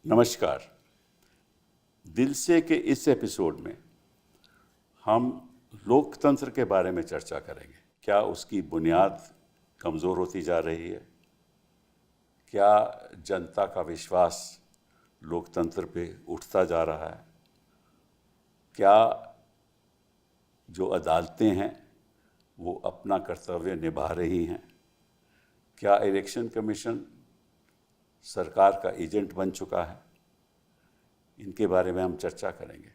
नमस्कार। दिल से के इस एपिसोड में हम लोकतंत्र के बारे में चर्चा करेंगे। क्या उसकी बुनियाद कमज़ोर होती जा रही है? क्या जनता का विश्वास लोकतंत्र पे उठता जा रहा है? क्या जो अदालतें हैं वो अपना कर्तव्य निभा रही हैं? क्या इलेक्शन कमीशन सरकार का एजेंट बन चुका है? इनके बारे में हम चर्चा करेंगे।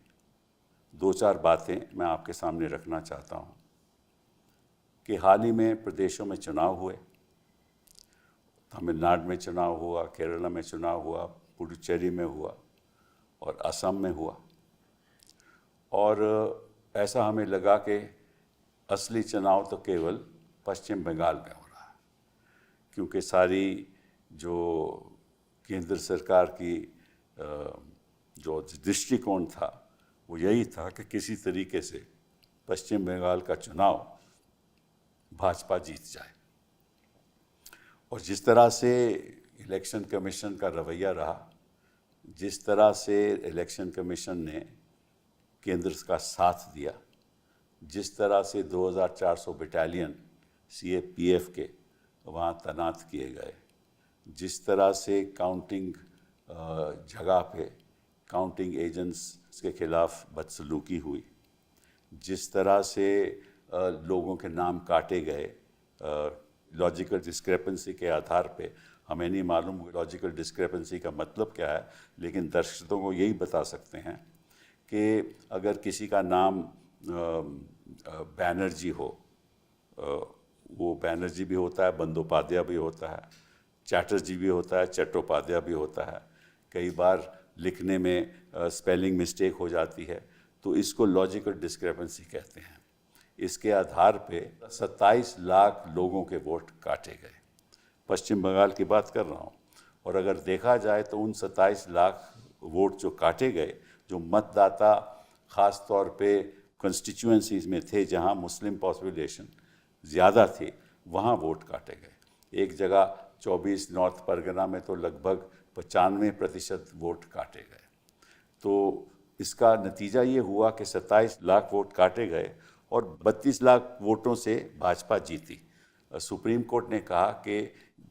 दो चार बातें मैं आपके सामने रखना चाहता हूं कि हाल ही में प्रदेशों में चुनाव हुए। तमिलनाडु में चुनाव हुआ, केरला में चुनाव हुआ, पुडुचेरी में हुआ और असम में हुआ। और ऐसा हमें लगा कि असली चुनाव तो केवल पश्चिम बंगाल में हो रहा है, क्योंकि सारी जो केंद्र सरकार की जो दृष्टिकोण था वो यही था कि किसी तरीके से पश्चिम बंगाल का चुनाव भाजपा जीत जाए। और जिस तरह से इलेक्शन कमीशन का रवैया रहा, जिस तरह से इलेक्शन कमीशन ने केंद्र का साथ दिया, जिस तरह से 2400 बटालियन CAPF के वहाँ तैनात किए गए, जिस तरह से काउंटिंग जगह पे काउंटिंग एजेंट्स के खिलाफ बदसलूकी हुई, जिस तरह से लोगों के नाम काटे गए लॉजिकल डिस्क्रेपेंसी के आधार पे। हमें नहीं मालूम लॉजिकल डिस्क्रेपेंसी का मतलब क्या है, लेकिन दर्शकों को यही बता सकते हैं कि अगर किसी का नाम बैनर्जी हो, वो बैनर्जी भी होता है, बंदोपाध्याय भी होता है, चैटर्जी भी होता है, चट्टोपाध्याय भी होता है। कई बार लिखने में स्पेलिंग मिस्टेक हो जाती है, तो इसको लॉजिकल डिस्क्रेपेंसी कहते हैं। इसके आधार पे 27 लाख लोगों के वोट काटे गए। पश्चिम बंगाल की बात कर रहा हूँ। और अगर देखा जाए तो उन 27 लाख वोट जो काटे गए, जो मतदाता ख़ास तौर पे कंस्टिट्यूएंसीज़ में थे जहाँ मुस्लिम पॉपुलेशन ज़्यादा थी, वहाँ वोट काटे गए। एक जगह 24 नॉर्थ परगना में तो लगभग 95% वोट काटे गए। तो इसका नतीजा ये हुआ कि 27 लाख वोट काटे गए और 32 लाख वोटों से भाजपा जीती। सुप्रीम कोर्ट ने कहा कि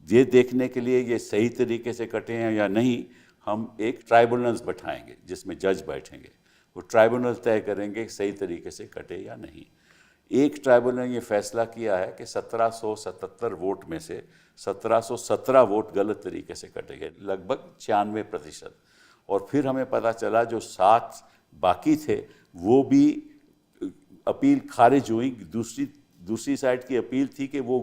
ये देखने के लिए ये सही तरीके से कटे हैं या नहीं, हम एक ट्राइब्यूनल्स बैठाएंगे जिसमें जज बैठेंगे। वो ट्राइब्यूनल तय करेंगे सही तरीके से कटे या नहीं। एक ट्राइब्यूनल ने ये फैसला किया है कि 1777 वोट में से 1717 वोट गलत तरीके से कटे गए, लगभग 96%। और फिर हमें पता चला जो 7 बाकी थे वो भी अपील खारिज हुई। दूसरी साइड की अपील थी कि वो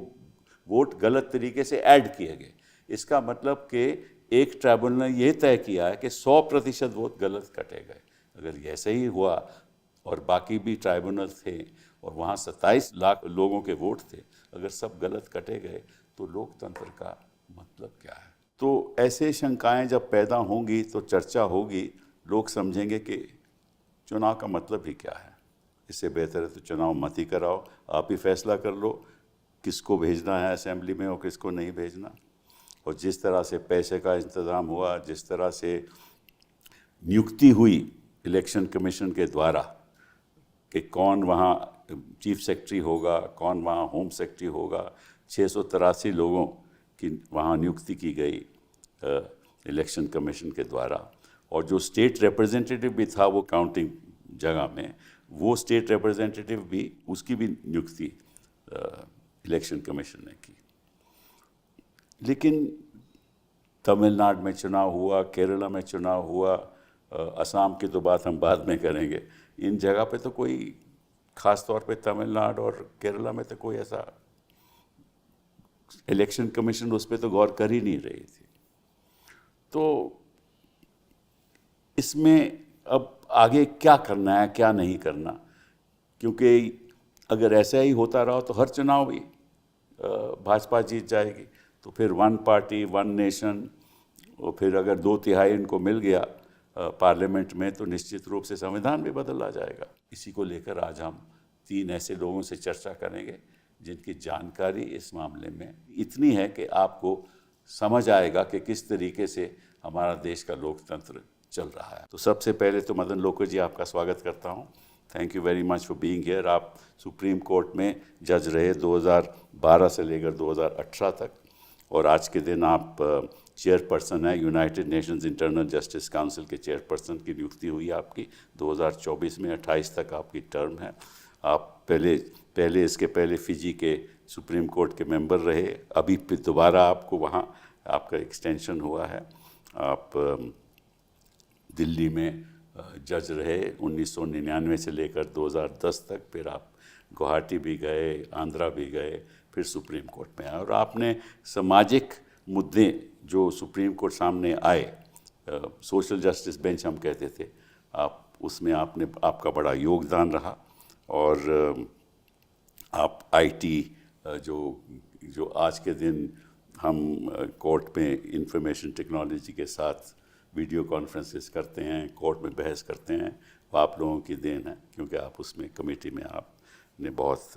वोट गलत तरीके से ऐड किए गए। इसका मतलब कि एक ट्राइब्यूनल ने यह तय किया है कि 100% वोट गलत कटे गए। अगर ऐसे ही हुआ और बाकी भी ट्राइब्यूनल थे और वहाँ 27 लाख लोगों के वोट थे, अगर सब गलत कटे गए तो लोकतंत्र का मतलब क्या है? तो ऐसे शंकाएं जब पैदा होंगी तो चर्चा होगी, लोग समझेंगे कि चुनाव का मतलब ही क्या है। इससे बेहतर है तो चुनाव मत ही कराओ, आप ही फैसला कर लो किसको भेजना है असेंबली में और किसको नहीं भेजना। और जिस तरह से पैसे का इंतज़ाम हुआ, जिस तरह से नियुक्ति हुई इलेक्शन कमीशन के द्वारा कि कौन वहाँ चीफ सेक्रेटरी होगा, कौन वहाँ होम सेक्रेटरी होगा, 683 लोगों की वहाँ नियुक्ति की गई इलेक्शन कमीशन के द्वारा। और जो स्टेट रिप्रेजेंटेटिव भी था वो काउंटिंग जगह में, वो स्टेट रिप्रेजेंटेटिव भी, उसकी भी नियुक्ति इलेक्शन कमीशन ने की। लेकिन तमिलनाडु में चुनाव हुआ, केरला में चुनाव हुआ, असम की तो बात हम बाद में करेंगे। इन जगह पे तो कोई, ख़ास तौर पे तमिलनाडु और केरला में तो कोई ऐसा इलेक्शन कमीशन उस पर तो गौर कर ही नहीं रही थी। तो इसमें अब आगे क्या करना है, क्या नहीं करना, क्योंकि अगर ऐसा ही होता रहा तो हर चुनाव ही भाजपा जीत जाएगी। तो फिर वन पार्टी वन नेशन, और फिर अगर 2/3 इनको मिल गया पार्लियामेंट में तो निश्चित रूप से संविधान भी बदल आ जाएगा। इसी को लेकर आज हम 3 ऐसे लोगों से चर्चा करेंगे जिनकी जानकारी इस मामले में इतनी है कि आपको समझ आएगा कि किस तरीके से हमारा देश का लोकतंत्र चल रहा है। तो सबसे पहले तो मदन लोकर जी आपका स्वागत करता हूँ। Thank you very much for being here. आप सुप्रीम कोर्ट में जज रहे 2012 से लेकर 2018 तक, और आज के दिन आप चेयरपर्सन है United Nations internal justice council के चेयरपर्सन की नियुक्ति हुई आपकी 2024 में। 28 तक आपकी टर्म है। आप पहले इसके पहले फिजी के सुप्रीम कोर्ट के मेंबर रहे, अभी फिर दोबारा आपको वहाँ आपका एक्सटेंशन हुआ है। आप दिल्ली में जज रहे 1999 से लेकर 2010 तक, फिर आप गुवाहाटी भी गए, आंध्रा भी गए, फिर सुप्रीम कोर्ट में आए, और आपने सामाजिक मुद्दे जो सुप्रीम कोर्ट सामने आए, सोशल जस्टिस बेंच हम कहते थे, आप उसमें आपका बड़ा योगदान रहा। और आप आईटी जो आज के दिन हम कोर्ट में इंफॉर्मेशन टेक्नोलॉजी के साथ वीडियो कॉन्फ्रेंसेस करते हैं, कोर्ट में बहस करते हैं, वो आप लोगों की देन है, क्योंकि आप उसमें कमेटी में आपने बहुत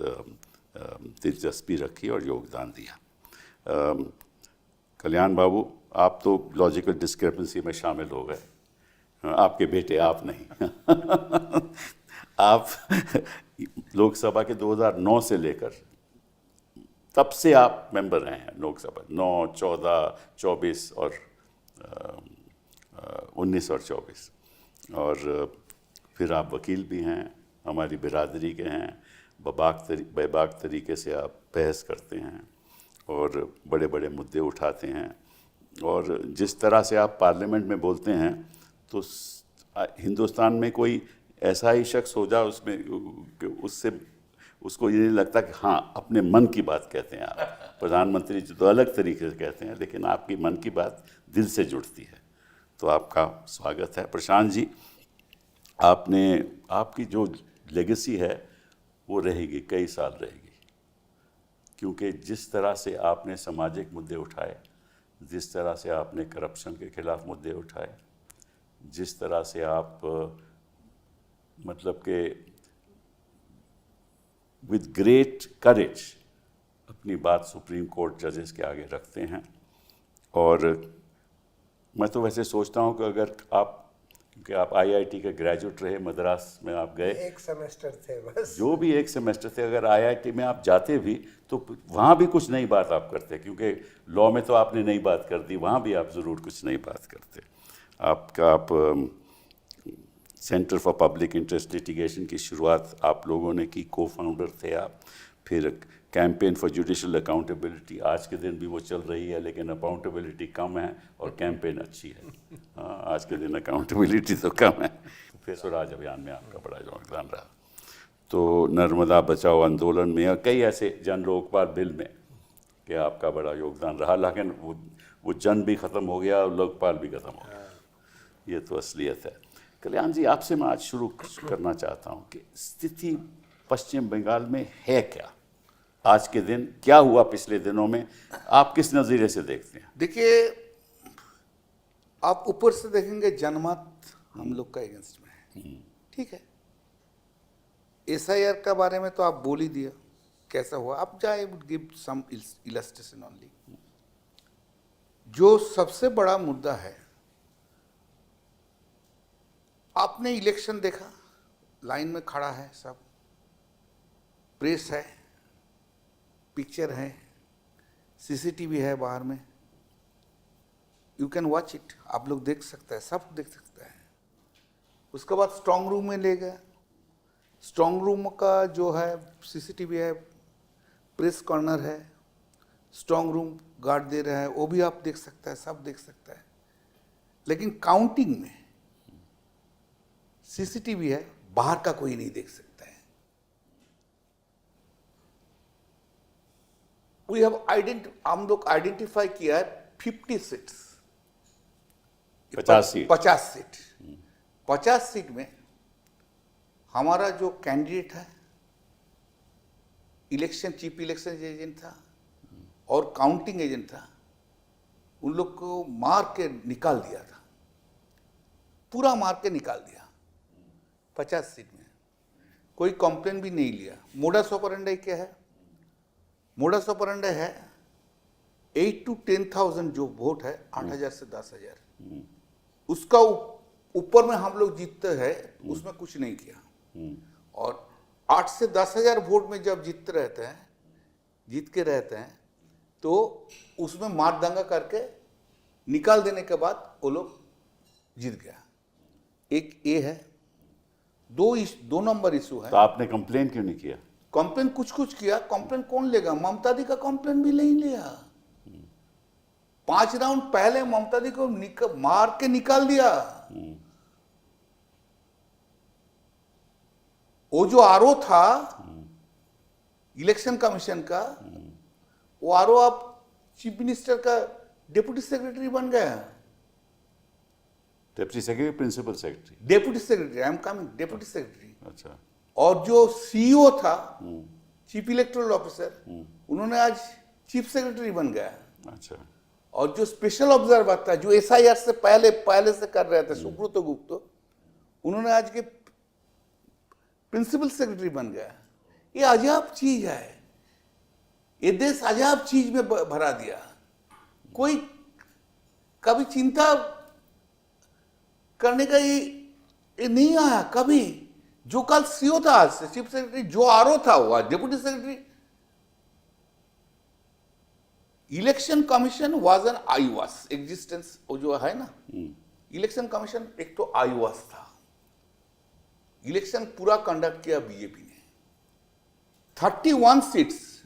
दिलचस्पी रखी और योगदान दिया। कल्याण बाबू, आप तो लॉजिकल डिस्क्रिपेंसी में शामिल हो गए, आपके बेटे, आप नहीं। आप लोकसभा के 2009 से लेकर तब से आप मेंबर रहे हैं लोकसभा, 9, 14, 24 और 19 और 24, और फिर आप वकील भी हैं, हमारी बिरादरी के हैं, बेबाक तरीके से आप बहस करते हैं और बड़े बड़े मुद्दे उठाते हैं, और जिस तरह से आप पार्लियामेंट में बोलते हैं तो हिंदुस्तान में कोई ऐसा ही शख्स हो जाए उसमें उसको ये नहीं लगता कि हाँ अपने मन की बात कहते हैं आप। प्रधानमंत्री जी तो अलग तरीके से कहते हैं, लेकिन आपकी मन की बात दिल से जुड़ती है, तो आपका स्वागत है। प्रशांत जी, आपकी जो लेगेसी है वो रहेगी, कई साल रहेगी, क्योंकि जिस तरह से आपने सामाजिक मुद्दे उठाए, जिस तरह से आपने करप्शन के खिलाफ मुद्दे उठाए, जिस तरह से आप मतलब कि विद ग्रेट करेज अपनी बात सुप्रीम कोर्ट जजेस के आगे रखते हैं। और मैं तो वैसे सोचता हूं कि अगर आप, क्योंकि आप आईआईटी के ग्रेजुएट रहे, मद्रास में आप गए, 1 सेमेस्टर थे बस, जो भी 1 सेमेस्टर थे, अगर आईआईटी में आप जाते भी तो वहाँ भी कुछ नई बात आप करते, क्योंकि लॉ में तो आपने नई बात कर दी, वहाँ भी आप ज़रूर कुछ नई बात करते। आप centre for public interest litigation की शुरुआत आप लोगों ने की, को फाउंडर थे आप। फिर कैंपेन फॉर जुडिशल अकाउंटेबिलिटी, आज के दिन भी वो चल रही है, लेकिन अकाउंटेबिलिटी कम है और कैंपेन अच्छी है। हाँ, आज के दिन अकाउंटेबिलिटी तो कम है। फिर स्वराज अभियान में आपका बड़ा योगदान रहा। तो नर्मदा बचाओ आंदोलन में और कई ऐसे जन लोकपाल बिल में कि आपका बड़ा योगदान रहा, लेकिन वो जन भी ख़त्म हो गया और लोकपाल भी ख़त्म हो गया। ये तो असलियत है। कल्याण जी, आपसे मैं आज शुरू करना चाहता हूँ कि स्थिति पश्चिम बंगाल में है क्या आज के दिन, क्या हुआ पिछले दिनों में, आप किस नज़रिए से देखते हैं? देखिए, आप ऊपर से देखेंगे जनमत हम लोग का अगेंस्ट में है, ठीक है। एसआईआर का बारे में तो आप बोल ही दिया कैसा हुआ। अब जाए गिव सम इलस्ट्रेशन ओनली। जो सबसे बड़ा मुद्दा है, आपने इलेक्शन देखा, लाइन में खड़ा है सब, प्रेस है, पिक्चर है, सीसीटीवी है बाहर में, यू कैन वॉच इट, आप लोग देख सकते हैं, सब देख सकते हैं। उसके बाद स्ट्रांग रूम में ले गया, स्ट्रांग रूम का जो है सीसीटीवी है, प्रेस कॉर्नर है, स्ट्रांग रूम गार्ड दे रहा है, वो भी आप देख सकते हैं, सब देख सकते हैं। लेकिन काउंटिंग में सीसीटीवी है, बाहर का कोई नहीं देख सकता है। हम लोग आइडेंटिफाई किया है 50 सीट्स, 50 सीट, 50 सीट में हमारा जो कैंडिडेट है, चीफ इलेक्शन एजेंट था और काउंटिंग एजेंट था, उन लोग को मार के निकाल दिया था, पूरा मार के निकाल दिया 50 सीट में। कोई कंप्लेन भी नहीं लिया। मोडस ऑपरेंडी क्या है? मोडस ऑपरेंडी है 8 to 10,000 जो वोट है, 8,000 से 10,000 उसका ऊपर में हम लोग जीतते हैं, उसमें कुछ नहीं किया। और 8 से 10,000 वोट में जब जीत के रहते हैं तो उसमें मार दंगा करके निकाल देने के बाद वो लोग जीत गया। एक ये है। दो नंबर इशू है। तो आपने कंप्लेन क्यों नहीं किया? कंप्लेन कुछ किया, कंप्लेन कौन लेगा? ममता दी का कंप्लेन भी नहीं लिया। 5 राउंड पहले ममता दी को मार के निकाल दिया। वो जो आरओ था इलेक्शन कमीशन का, वो आरओ अब चीफ मिनिस्टर का डिप्टी सेक्रेटरी बन गया। Deputy secretary, principal secretary? Deputy secretary, I am coming, deputy secretary. अच्छा। और जो सीईओ था, चीफ इलेक्टोरल ऑफिसर, उन्होंने आज चीफ सेक्रेटरी बन गया। अच्छा। और जो स्पेशल ऑब्जर्वर था, जो एसआईआर से पहले से कर रहे थे, सुब्रत गुप्ता, उन्होंने आज के प्रिंसिपल सेक्रेटरी बन गया। ये अजाब चीज है। ये देश अजाब चीज में भरा दिया। कोई कभी चिंता करने का ये नहीं आया कभी। जो कल सीओ था, आज से चीफ सेक्रेटरी, जो आरओ था वो आज deputy secretary. Election commission was in आईवास एग्जिस्टेंस। वो जो है ना, इलेक्शन कमीशन एक तो आईवास था। इलेक्शन पूरा कंडक्ट किया बीजेपी ने। 31 सीट्स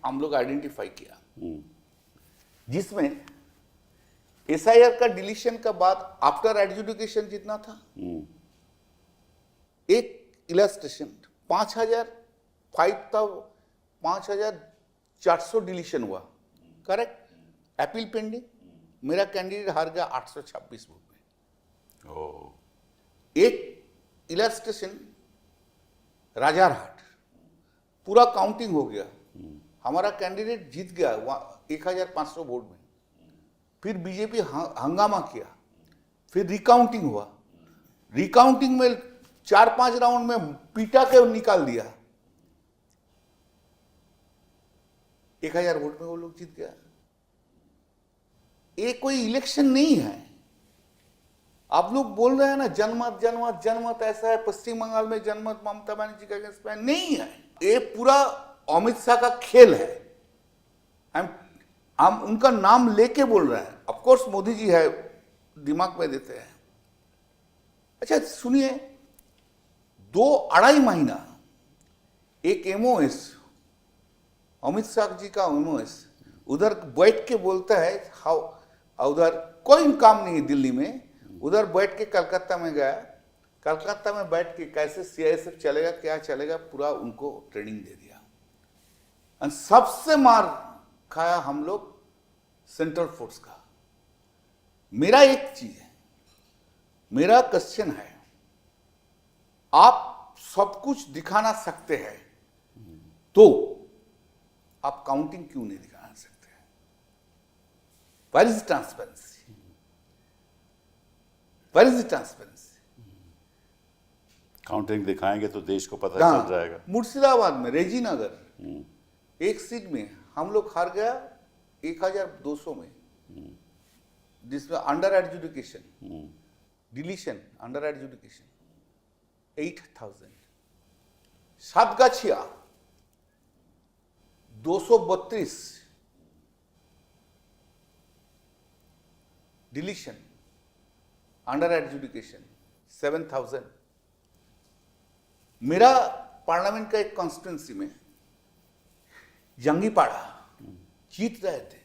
हम लोग आइडेंटिफाई किया, जिसमें एसआईआर का डिलीशन का बाद आफ्टर एडजुडिकेशन जितना था, एक इलस्ट्रेशन 5,400 डिलीशन हुआ, करेक्ट? अपील पेंडिंग, मेरा कैंडिडेट हार गया 826 वोट में। एक इलस्ट्रेशन राजारहाट, पूरा काउंटिंग हो गया, हमारा कैंडिडेट जीत गया 1,500 वोट में। फिर बीजेपी हंगामा किया, फिर रिकाउंटिंग हुआ। रिकाउंटिंग में 4-5 राउंड में पीटा के निकाल दिया, 1,000 वोट में वो लोग जीत गया। ये कोई इलेक्शन नहीं है। आप लोग बोल रहे हैं ना जनमत ऐसा है, पश्चिम बंगाल में जनमत ममता बनर्जी का अगेंस्ट में नहीं है। ये पूरा अमित शाह का खेल है। हम उनका नाम लेके बोल रहे हैं। ऑफ कोर्स मोदी जी है, दिमाग में देते हैं। अच्छा सुनिए, 2-2.5 महीना एक एमओएस, अमित शाह जी का एमओएस उधर बैठ के बोलता है, उधर कोई काम नहीं है दिल्ली में, उधर बैठ के कलकत्ता में गया, कलकत्ता में बैठ के कैसे सीआईएसएफ चलेगा, क्या चलेगा, पूरा उनको ट्रेनिंग दे दिया। और सबसे मार खाया हम लोग सेंट्रल फोर्स का। मेरा एक चीज है, मेरा क्वेश्चन है, आप सब कुछ दिखाना सकते हैं तो आप काउंटिंग क्यों नहीं दिखाना सकते हैं? Where is transparency? Where is transparency? Counting दिखाएंगे तो देश को पता चल जाएगा। मुर्शिदाबाद में रेजी नगर एक सीट में हम लोग हार गया 1,200 में, जिसमें under adjudication deletion, under adjudication 8,000। सातगाछिया 232 deletion, under adjudication 7,000। मेरा पार्लियामेंट का एक कॉन्स्टिट्यूंसी में जंगीपाड़ा जीत रहे थे,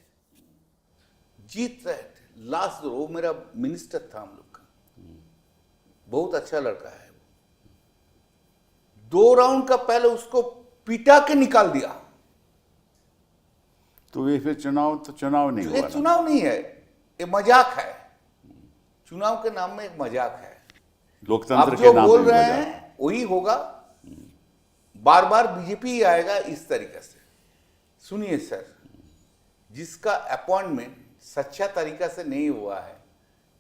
लास्ट वो मेरा मिनिस्टर था हम लोग का, बहुत अच्छा लड़का है वो। 2 राउंड का पहले उसको पिटा के निकाल दिया। तो ये फिर चुनाव नहीं हुआ ये ना? चुनाव नहीं है, ये मजाक है। चुनाव के नाम में एक मजाक है। लोकतंत्र आप के जो नाम बोल पे रहे मजाक। हैं वही होगा, बार बार बीजेपी ही आएगा इस तरीके से। सुनिए सर, जिसका अपॉइंटमेंट सच्चा तरीका से नहीं हुआ है,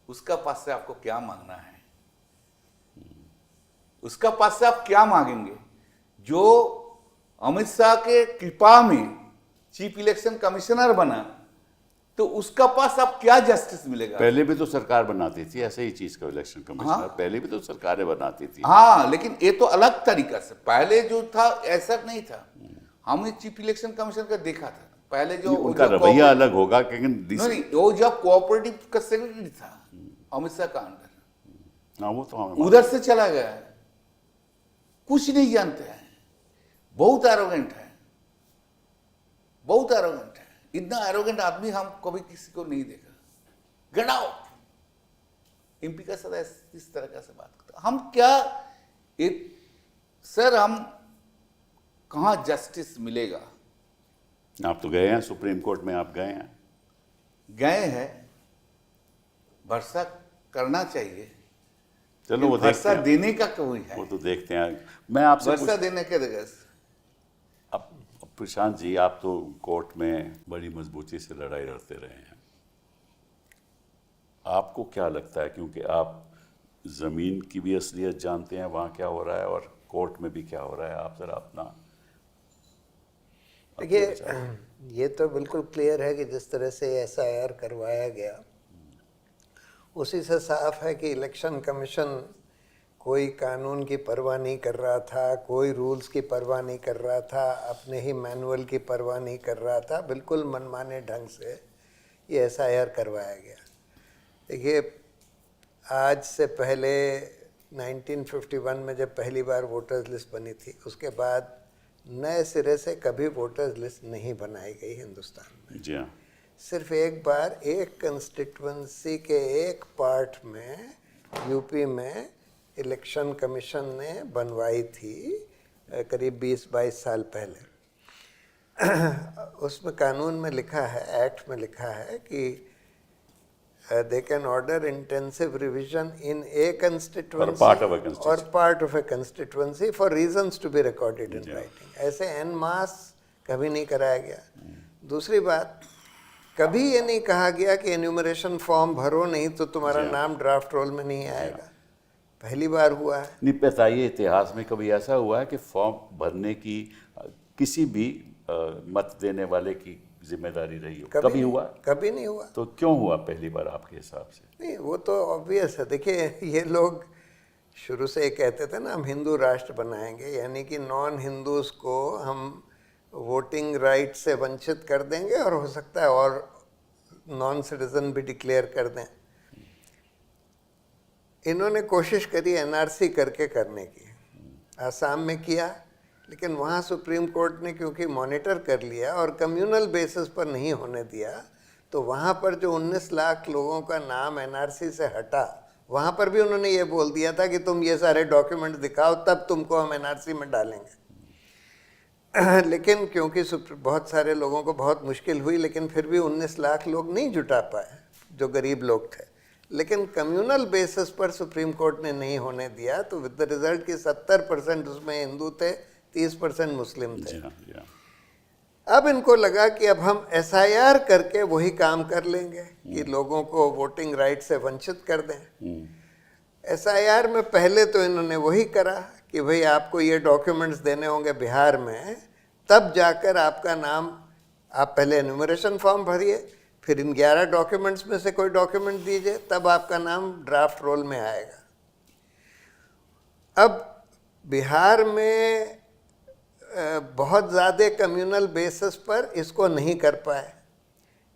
उसका पास से आपको क्या मांगना है? उसका पास से आप क्या मांगेंगे? जो अमित शाह के कृपा में चीफ इलेक्शन कमिश्नर बना, तो उसका पास अब क्या जस्टिस मिलेगा? पहले भी तो सरकार बनाती थी ऐसे ही चीज का इलेक्शन कमिश्नर। हाँ। पहले भी तो सरकारें बनाती थी। हाँ, लेकिन ये तो अलग तरीका से, पहले जो था ऐसा नहीं था। हमने चीफ इलेक्शन कमीशन का देखा था पहले जो उनका रवैया अलग होगा, लेकिन नहीं, वो जब कोऑपरेटिव का सेक्रेटरी था अमित शाह का अंडर, हाँ वो तो हमें उधर से चला गया है, कुछ नहीं जानते हैं, बहुत एरोगेंट है, बहुत एरोगेंट है। इतना एरोगेंट आदमी हम कभी किसी को नहीं देखा। Get out. एमपी का सदा इस तरह का से बात करता, हम क्या सर, हम कहाँ जस्टिस मिलेगा? आप तो गए हैं सुप्रीम कोर्ट में, आप गए हैं? गए हैं, भरोसा करना चाहिए। चलो वो देखते भरोसा हैं, देने का कोई है? वो तो देखते हैं। मैं आपसे भरोसा देने के देगा। अब प्रशांत जी, आप तो कोर्ट में बड़ी मजबूती से लड़ाई लड़ते रहे हैं, आपको क्या लगता है, क्योंकि आप जमीन की भी असलियत जानते हैं, वहाँ क्या हो रहा है और कोर्ट में भी क्या हो रहा है, आप जरा अपना देखिए, ये तो बिल्कुल क्लियर है कि जिस तरह से एसआईआर करवाया गया उसी से साफ है कि इलेक्शन कमीशन कोई कानून की परवाह नहीं कर रहा था, कोई रूल्स की परवाह नहीं कर रहा था, अपने ही मैनुअल की परवाह नहीं कर रहा था। बिल्कुल मनमाने ढंग से ये एसआईआर करवाया गया। देखिए, आज से पहले 1951 में जब पहली बार वोटर्स लिस्ट बनी थी, उसके बाद नए सिरे से कभी वोटर्स लिस्ट नहीं बनाई गई हिंदुस्तान में। जी हाँ। सिर्फ एक बार एक कंस्टिट्यूंसी के एक पार्ट में यूपी में इलेक्शन कमीशन ने बनवाई थी, करीब 20-22 साल पहले। उसमें कानून में लिखा है, एक्ट में लिखा है कि they can order intensive revision in a constituency or part of a constituency for reasons to be recorded in writing. ऐसे en masse कभी नहीं कराया गया। दूसरी बात, कभी ये नहीं कहा गया कि एन्यूमरेशन फॉर्म भरो नहीं तो तुम्हारा नाम ड्राफ्ट रोल में नहीं आएगा। पहली बार हुआ है। नहीं, बताइए इतिहास में कभी ऐसा हुआ है कि फॉर्म भरने की किसी भी मत देने वाले की जिम्मेदारी रही हो? कभी हुआ? कभी नहीं हुआ। तो क्यों हुआ पहली बार आपके हिसाब से? नहीं, वो तो ऑब्वियस है। देखिए, ये लोग शुरू से ये कहते थे ना, हम हिंदू राष्ट्र बनाएंगे, यानी कि नॉन हिंदूज को हम वोटिंग राइट से वंचित कर देंगे और हो सकता है और नॉन सिटीजन भी डिक्लेयर कर दें। इन्होंने कोशिश करी एनआरसी करके करने की, आसाम में किया, लेकिन वहाँ सुप्रीम कोर्ट ने क्योंकि मॉनिटर कर लिया और कम्युनल बेसिस पर नहीं होने दिया, तो वहाँ पर जो 19 लाख लोगों का नाम एनआरसी से हटा, वहाँ पर भी उन्होंने ये बोल दिया था कि तुम ये सारे डॉक्यूमेंट दिखाओ तब तुमको हम एनआरसी में डालेंगे। लेकिन क्योंकि बहुत सारे लोगों को बहुत मुश्किल हुई, लेकिन फिर भी 19 लाख लोग नहीं जुटा पाए जो गरीब लोग थे। लेकिन कम्युनल बेसिस पर सुप्रीम कोर्ट ने नहीं होने दिया, तो विद द रिजल्ट कि 70% उसमें हिंदू थे, 30% मुस्लिम थे। अब इनको लगा कि अब हम एसआईआर करके वही काम कर लेंगे कि लोगों को वोटिंग राइट से वंचित कर दें। एसआईआर में पहले तो इन्होंने वही करा कि भाई आपको ये डॉक्यूमेंट्स देने होंगे बिहार में, तब जाकर आपका नाम, आप पहले एन्यूमरेशन फॉर्म भरिए, फिर इन 11 डॉक्यूमेंट्स में से कोई डॉक्यूमेंट दीजिए, तब आपका नाम ड्राफ्ट रोल में आएगा। अब बिहार में बहुत ज़्यादा कम्युनल बेसिस पर इसको नहीं कर पाए,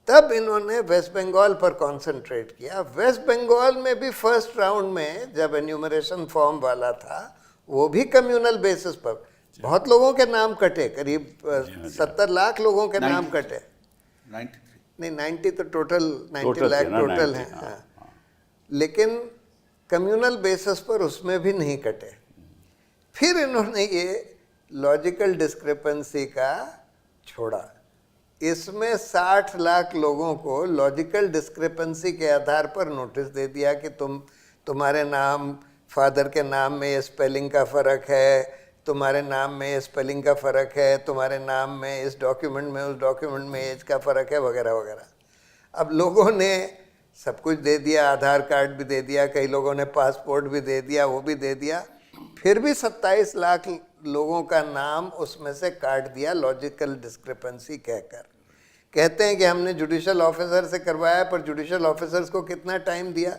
तब इन्होंने वेस्ट बंगाल पर कंसंट्रेट किया। वेस्ट बंगाल में भी फर्स्ट राउंड में जब एन्यूमरेशन फॉर्म वाला था, वो भी कम्युनल बेसिस पर बहुत लोगों के नाम कटे, करीब 70 लाख लोगों के नाम कटे। 93 नहीं, 90 तो टोटल 90 लाख टोटल है। हाँ। लेकिन कम्युनल बेसिस पर उसमें भी नहीं कटे। फिर इन्होंने ये लॉजिकल डिस्क्रिपेंसी का छोड़ा, इसमें 60 लाख लोगों को लॉजिकल डिस्क्रिपेंसी के आधार पर नोटिस दे दिया कि तुम्हारे नाम, फादर के नाम में ये स्पेलिंग का फ़र्क है, तुम्हारे नाम में ये स्पेलिंग का फ़र्क है, तुम्हारे नाम में इस डॉक्यूमेंट में उस डॉक्यूमेंट में एज का फ़र्क है, वगैरह वगैरह। अब लोगों ने सब कुछ दे दिया, आधार कार्ड भी दे दिया, कई लोगों ने पासपोर्ट भी दे दिया, वो भी दे दिया, फिर भी 27 लाख लोगों का नाम उसमें से काट दिया लॉजिकल डिस्क्रिपेंसी कहकर। कहते हैं कि हमने जुडिशल ऑफिसर से करवाया, पर जुडिशल ऑफिसर्स को कितना टाइम दिया,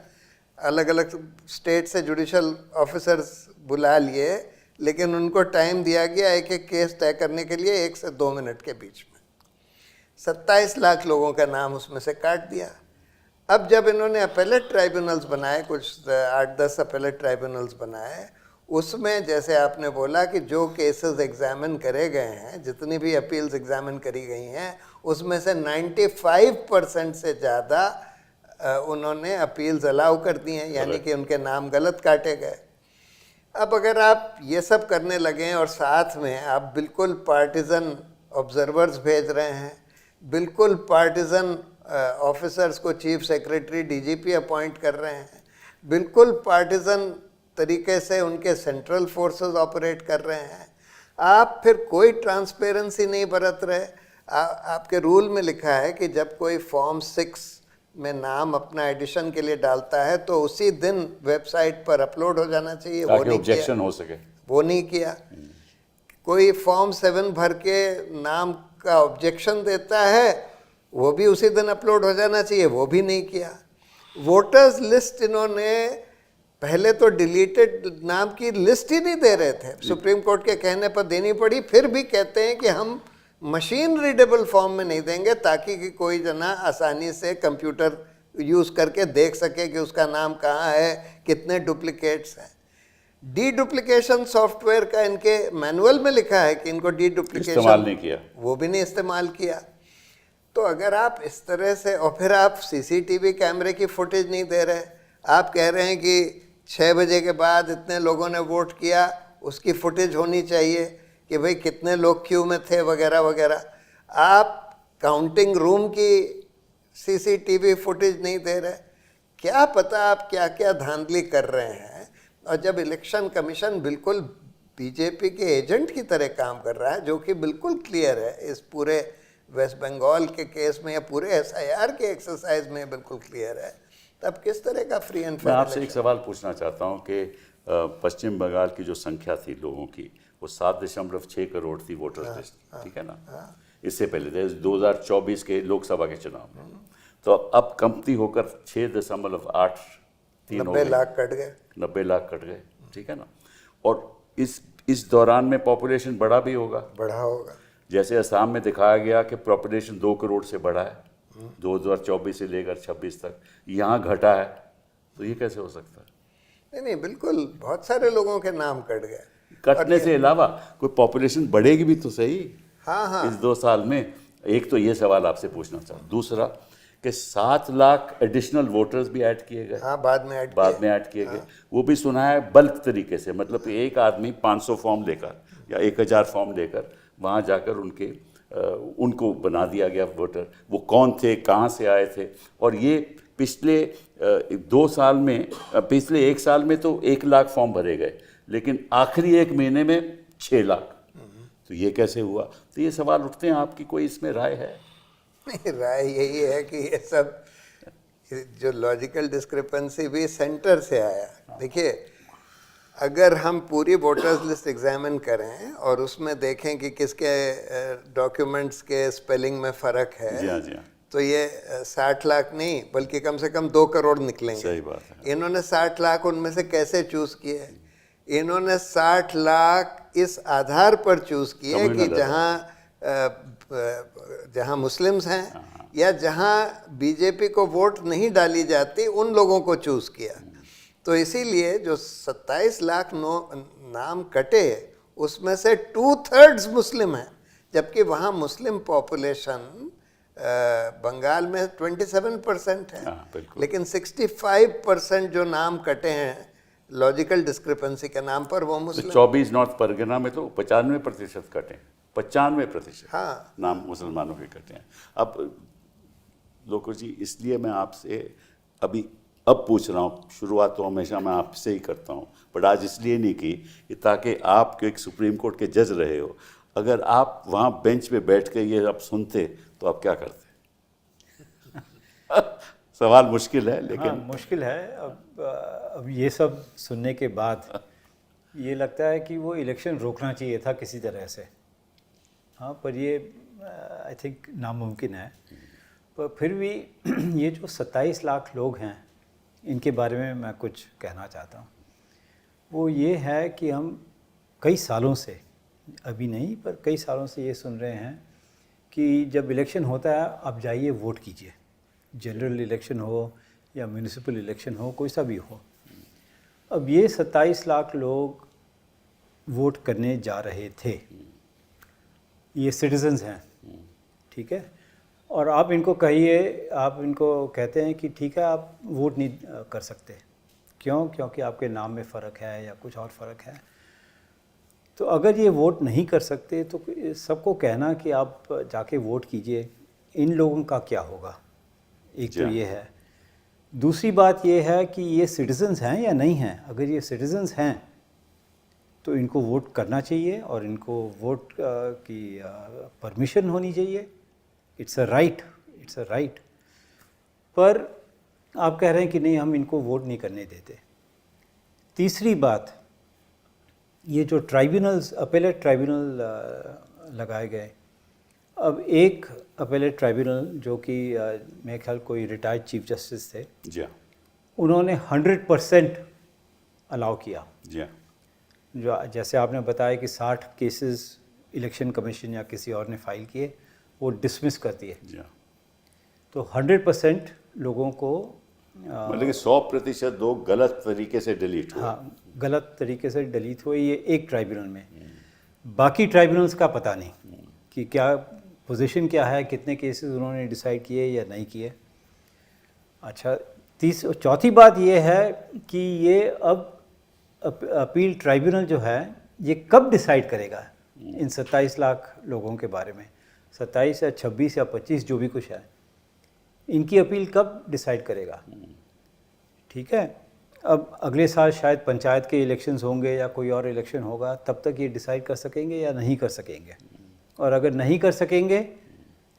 अलग अलग स्टेट से जुडिशल ऑफिसर्स बुला लिए, लेकिन उनको टाइम दिया गया एक एक केस तय करने के लिए 1 से 2 मिनट के बीच में। 27 लाख लोगों का नाम उसमें से काट दिया। अब जब इन्होंने अपेलेट ट्राइब्यूनल्स बनाए, कुछ 8-10 अपेलेट ट्राइब्यूनल्स बनाए, उसमें जैसे आपने बोला कि जो केसेस एग्जामिन करे गए हैं, जितनी भी अपील्स एग्जामिन करी गई हैं, उसमें से 95% से ज़्यादा उन्होंने अपील्स अलाउ कर दी हैं, यानी कि उनके नाम गलत काटे गए। अब अगर आप ये सब करने लगें और साथ में आप बिल्कुल पार्टिजन ऑब्जर्वर्स भेज रहे हैं, बिल्कुल पार्टिजन ऑफिसर्स को चीफ सेक्रेटरी डीजीपी अपॉइंट कर रहे हैं, बिल्कुल पार्टिजन तरीके से उनके सेंट्रल फोर्सेस ऑपरेट कर रहे हैं, आप फिर कोई ट्रांसपेरेंसी नहीं बरत रहे। आपके रूल में लिखा है कि जब कोई फॉर्म 6 में नाम अपना एडिशन के लिए डालता है तो उसी दिन वेबसाइट पर अपलोड हो जाना चाहिए, वो नहीं किया, ऑब्जेक्शन हो सके, वो नहीं किया। कोई फॉर्म 7 भर के नाम का ऑब्जेक्शन देता है, वो भी उसी दिन अपलोड हो जाना चाहिए, वो भी नहीं किया। वोटर्स लिस्ट इन्होंने पहले तो डिलीटेड नाम की लिस्ट ही नहीं दे रहे थे, सुप्रीम कोर्ट के कहने पर देनी पड़ी, फिर भी कहते हैं कि हम मशीन रीडेबल फॉर्म में नहीं देंगे ताकि कि कोई जना आसानी से कंप्यूटर यूज़ करके देख सके कि उसका नाम कहाँ है, कितने डुप्लीकेट्स हैं। डी डुप्लीकेशन सॉफ्टवेयर का इनके मैनुअल में लिखा है कि इनको डी डुप्लीकेशन इस्तेमाल नहीं किया, वो भी नहीं इस्तेमाल किया। तो अगर आप इस तरह से, और फिर आप सीसीटीवी कैमरे की फुटेज नहीं दे रहे, आप कह रहे हैं कि 6 बजे के बाद इतने लोगों ने वोट किया, उसकी फुटेज होनी चाहिए कि भाई कितने लोग क्यू में थे वगैरह वगैरह। आप काउंटिंग रूम की सीसीटीवी फुटेज नहीं दे रहे, क्या पता आप क्या क्या धांधली कर रहे हैं। और जब इलेक्शन कमीशन बिल्कुल बीजेपी के एजेंट की तरह काम कर रहा है, जो कि बिल्कुल क्लियर है इस पूरे वेस्ट बंगाल के केस में या पूरे एसआईआर के एक्सरसाइज में बिल्कुल क्लियर है, तब किस तरह का फ्री एंड मैं फेयर आपसे एक सवाल पूछना चाहता हूं कि पश्चिम बंगाल की जो संख्या थी लोगों की, वो 7.6 करोड़ थी वोटर्स लिस्ट, ठीक है ना। इससे पहले 2024 के लोकसभा के चुनाव में, तो अब कमती होकर 6.83 हो 90 गई, लाख कट गए। 90 लाख कट गए, ठीक है ना। और इस दौरान में पॉपुलेशन बढ़ा भी होगा, बढ़ा होगा। जैसे असम में दिखाया गया कि पॉपुलेशन 2 करोड़ से बढ़ा है 2024 से लेकर 26 तक, यहाँ घटा है, तो ये कैसे हो सकता है? नहीं नहीं, बिल्कुल बहुत सारे लोगों के नाम कट गए। कटने से अलावा कोई पॉपुलेशन बढ़ेगी भी तो सही। हाँ इस 2 साल में। एक तो ये सवाल आपसे पूछना चाहूँ, दूसरा कि 7 लाख एडिशनल वोटर्स भी ऐड किए गए, हाँ, बाद में ऐड किए गए, वो भी सुना है बल्क तरीके से, मतलब कि एक आदमी 500 फॉर्म लेकर या 1000 फॉर्म लेकर वहाँ जाकर उनको बना दिया गया वोटर। वो कौन थे, कहाँ से आए थे, और ये पिछले 2 साल में, पिछले 1 साल में तो 1 लाख फॉर्म भरे गए, लेकिन आखिरी 1 महीने में 6 लाख। तो ये कैसे हुआ? तो ये सवाल उठते हैं, आपकी कोई इसमें राय है? नहीं, राय यही है कि ये सब जो लॉजिकल डिस्क्रिपेंसी भी सेंटर से आया। देखिए, अगर हम पूरी वोटर्स लिस्ट एग्जामिन करें और उसमें देखें कि किसके डॉक्यूमेंट्स के स्पेलिंग में फ़र्क है, जी हाँ, तो ये 60 लाख नहीं बल्कि कम से कम 2 करोड़ निकलेंगे। सही बात है। इन्होंने 60 लाख उनमें से कैसे चूज़ किए? इन्होंने 60 लाख इस आधार पर चूज़ किए कि जहाँ मुस्लिम्स हैं या जहाँ बीजेपी को वोट नहीं डाली जाती, उन लोगों को चूज़ किया। तो इसीलिए जो 27 लाख नाम कटे, उसमें से 2/3 मुस्लिम हैं, जबकि वहाँ मुस्लिम पॉपुलेशन बंगाल में 27% है, लेकिन 65% जो नाम कटे हैं लॉजिकल डिस्क्रिपेंसी के नाम पर, वो मुस्लिम। 24 नॉर्थ परगना में तो 95% कटे, 95% हाँ, नाम मुसलमानों के कटे हैं। अब लोको जी, इसलिए मैं आपसे अब पूछ रहा हूँ, शुरुआत तो हमेशा मैं आपसे ही करता हूँ, बट आज इसलिए नहीं की कि ताकि आप एक सुप्रीम कोर्ट के जज रहे हो, अगर आप वहाँ बेंच पे बैठ के ये अब सुनते तो आप क्या करते? सवाल मुश्किल है, लेकिन हाँ, मुश्किल है। अब ये सब सुनने के बाद ये लगता है कि वो इलेक्शन रोकना चाहिए था किसी तरह से। हाँ, पर ये आई थिंक नामुमकिन है, पर फिर भी ये जो 27 लाख लोग हैं इनके बारे में मैं कुछ कहना चाहता हूँ। वो ये है कि हम कई सालों से, अभी नहीं पर कई सालों से ये सुन रहे हैं कि जब इलेक्शन होता है आप जाइए वोट कीजिए, जनरल इलेक्शन हो या म्यूनिसिपल इलेक्शन हो, कोई सा भी हो। अब ये 27 लाख लोग वोट करने जा रहे थे, ये सिटीजन्स हैं, ठीक है, और आप इनको कहिए, आप इनको कहते हैं कि ठीक है आप वोट नहीं कर सकते, क्यों? क्योंकि आपके नाम में फ़र्क है या कुछ और फ़र्क है। तो अगर ये वोट नहीं कर सकते तो सबको कहना कि आप जाके वोट कीजिए, इन लोगों का क्या होगा? एक तो ये है। दूसरी बात ये है कि ये सिटीजन्स हैं या नहीं हैं। अगर ये सिटीजन्स हैं तो इनको वोट करना चाहिए और इनको वोट की परमिशन होनी चाहिए। It's a right, it's a right. पर आप कह रहे हैं कि नहीं हम इनको वोट नहीं करने देते। तीसरी बात, ये जो ट्राइब्यूनल्स, अपेलेट ट्राइब्यूनल लगाए गए, अब एक अपेलेट ट्राइब्यूनल जो कि मेरे ख्याल कोई रिटायर्ड चीफ जस्टिस थे, जी हाँ, उन्होंने 100% अलाउ किया। जी हाँ, जो जैसे आपने बताया कि 60 केसेस इलेक्शन कमीशन या किसी और ने फाइल किए, वो डिसमिस कर दिए। जी हाँ। तो 100% लोगों को मतलब कि 100% लोग गलत तरीके से डिलीट हुए। हाँ, गलत तरीके से डिलीट हुए, ये एक ट्राइब्यूनल में। बाकी ट्राइब्यूनल्स का पता नहीं कि क्या पोजीशन क्या है, कितने केसेस उन्होंने डिसाइड किए या नहीं किए। अच्छा, चौथी बात ये है कि ये अब अपील ट्राइब्यूनल जो है ये कब डिसाइड करेगा इन 27 लाख लोगों के बारे में, 27 या 26 या 25 जो भी कुछ है, इनकी अपील कब डिसाइड करेगा? ठीक है, अब अगले साल शायद पंचायत के इलेक्शंस होंगे या कोई और इलेक्शन होगा, तब तक ये डिसाइड कर सकेंगे या नहीं कर सकेंगे। और अगर नहीं कर सकेंगे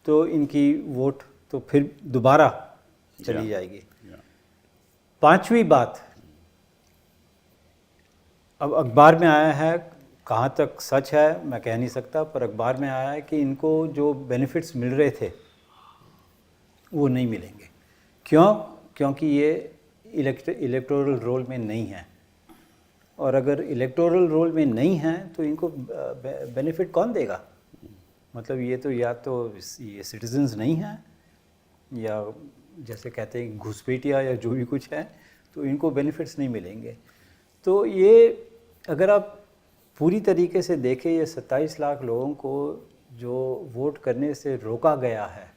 तो इनकी वोट तो फिर दोबारा चली जाएगी। पांचवी बात, अब अखबार में आया है, कहाँ तक सच है मैं कह नहीं सकता, पर अखबार में आया है कि इनको जो बेनिफिट्स मिल रहे थे वो नहीं मिलेंगे। क्यों? क्योंकि ये इलेक्टोरल रोल में नहीं है, और अगर इलेक्टोरल रोल में नहीं है तो इनको बेनिफिट कौन देगा? मतलब ये तो या तो ये सिटीजन्स नहीं हैं, या जैसे कहते हैं घुसपैठिया या जो भी कुछ है, तो इनको बेनिफिट्स नहीं मिलेंगे। तो ये अगर आप पूरी तरीके से देखें, ये 27 लाख लोगों को जो वोट करने से रोका गया है,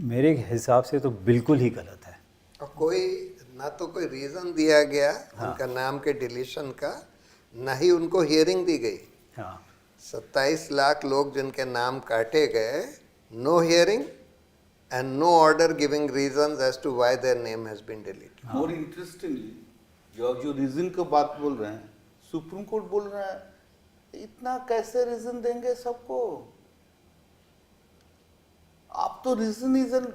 मेरे हिसाब से तो बिल्कुल ही गलत है। और कोई ना तो कोई रीज़न दिया गया उनका नाम के डिलीशन का, ना ही उनको हियरिंग दी गई। हाँ, 27 लाख लोग जिनके नाम काटे गए, no hearing and no order giving reasons as to why their name has been deleted. More interestingly जो रीजन की बात बोल रहे हैं, सुप्रीम कोर्ट बोल रहा है इतना कैसे रीजन देंगे सबको? आप तो reason is an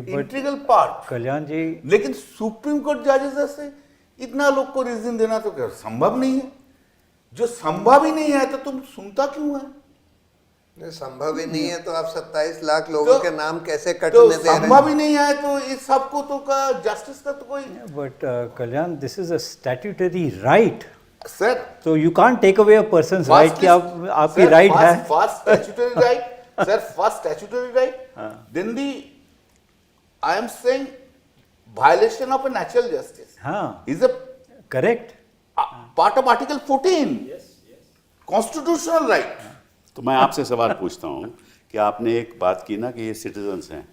integral part, Kalyan ji, लेकिन सुप्रीम कोर्ट जजेस से इतना लोग को रीजन देना तो क्या संभव नहीं है? जो संभव ही नहीं है तो तुम सुनता क्यों है? नहीं, संभव ही नहीं है तो आप 27 लाख लोगों के नाम कैसे तो कटने दे रहे हैं? संभव ही नहीं है तो इस सबको तो का जस्टिस का तो कोई बट कल्याण, this is a statutory right, sir तो you can't take away a person's right कि आप आपकी राइट है। First statutory right, sir, first statutory right, then the I am saying violation of a natural justice हाँ, is a correct. Part of article 14 constitutional right. तो मैं आपसे सवाल पूछता हूँ कि आपने एक बात की ना कि ये सिटीजन्स हैं,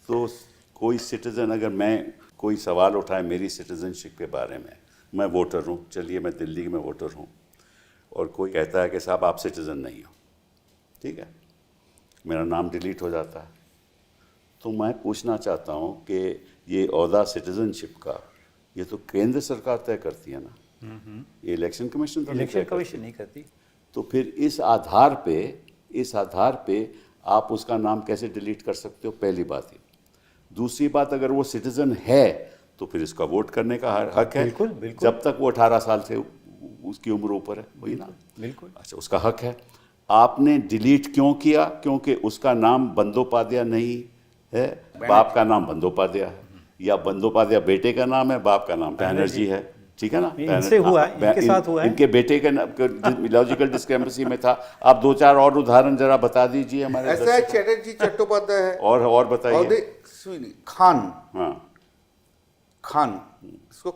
तो कोई सिटीज़न, अगर मैं कोई सवाल उठाए मेरी सिटीजनशिप के बारे में, मैं वोटर हूँ, चलिए मैं दिल्ली में वोटर हूँ, और कोई कहता है कि साहब आप सिटीज़न नहीं हो, ठीक है, मेरा नाम डिलीट हो जाता है, तो मैं पूछना चाहता हूँ कि ये ओहदा सिटीजनशिप का ये तो केंद्र सरकार तय करती है ना, ये इलेक्शन कमीशन तो इलेक्शन कमीशन नहीं करती। तो फिर इस आधार पे आप उसका नाम कैसे डिलीट कर सकते हो? पहली बात ये। दूसरी बात, अगर वो सिटीजन है तो फिर इसका वोट करने का हक है, बिल्कुल, बिल्कुल। जब तक वो 18 साल से उसकी उम्र ऊपर है, वही ना, बिल्कुल। अच्छा, उसका हक है। आपने डिलीट क्यों किया? क्योंकि उसका नाम बंदोपाध्याय नहीं है, बाप का नाम बंदोपाध्याय है, या बंदोपाध्याय बेटे का नाम है, बाप का नाम बैनर्जी है, ठीक है ना? इनसे हुआ है, इनके साथ हुआ है। इनके बेटे के लॉजिकल डिस्क्रिपेंसी में था। आप 2-4 और उदाहरण जरा बता दीजिए हमारे ऐसा है, चटर्जी चट्टोपाध्याय है, और बताइए। खान, हाँ, खान, इसको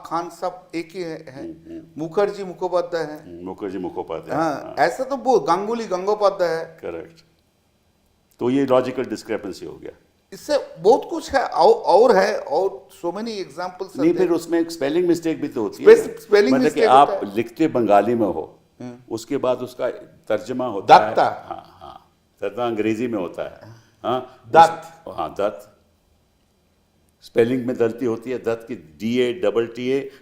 खान सब एक ही है। मुखर्जी मुखोपाध्याय है। मुखर्जी मुखोपाध्याय, हाँ, ऐसा तो वो गांगुली गंगोपाध्याय है। करेक्ट। तो ये लॉजिकल डिस्क्रिपेंसी हो गया। इससे बहुत कुछ है और है, और सो मेनी एग्जांपल्स। नहीं, फिर उसमें एक स्पेलिंग मिस्टेक भी तो होती है। स्पेलिंग मतलब कि मिस्टेक आप लिखते बंगाली में हो, उसके बाद उसका तर्जमा होता है, दत्ता। हाँ, तर्जमा अंग्रेजी में होता है, हाँ, दत्त। हाँ, दत्त। स्पेलिंग में गलती होती है, दत्त की DA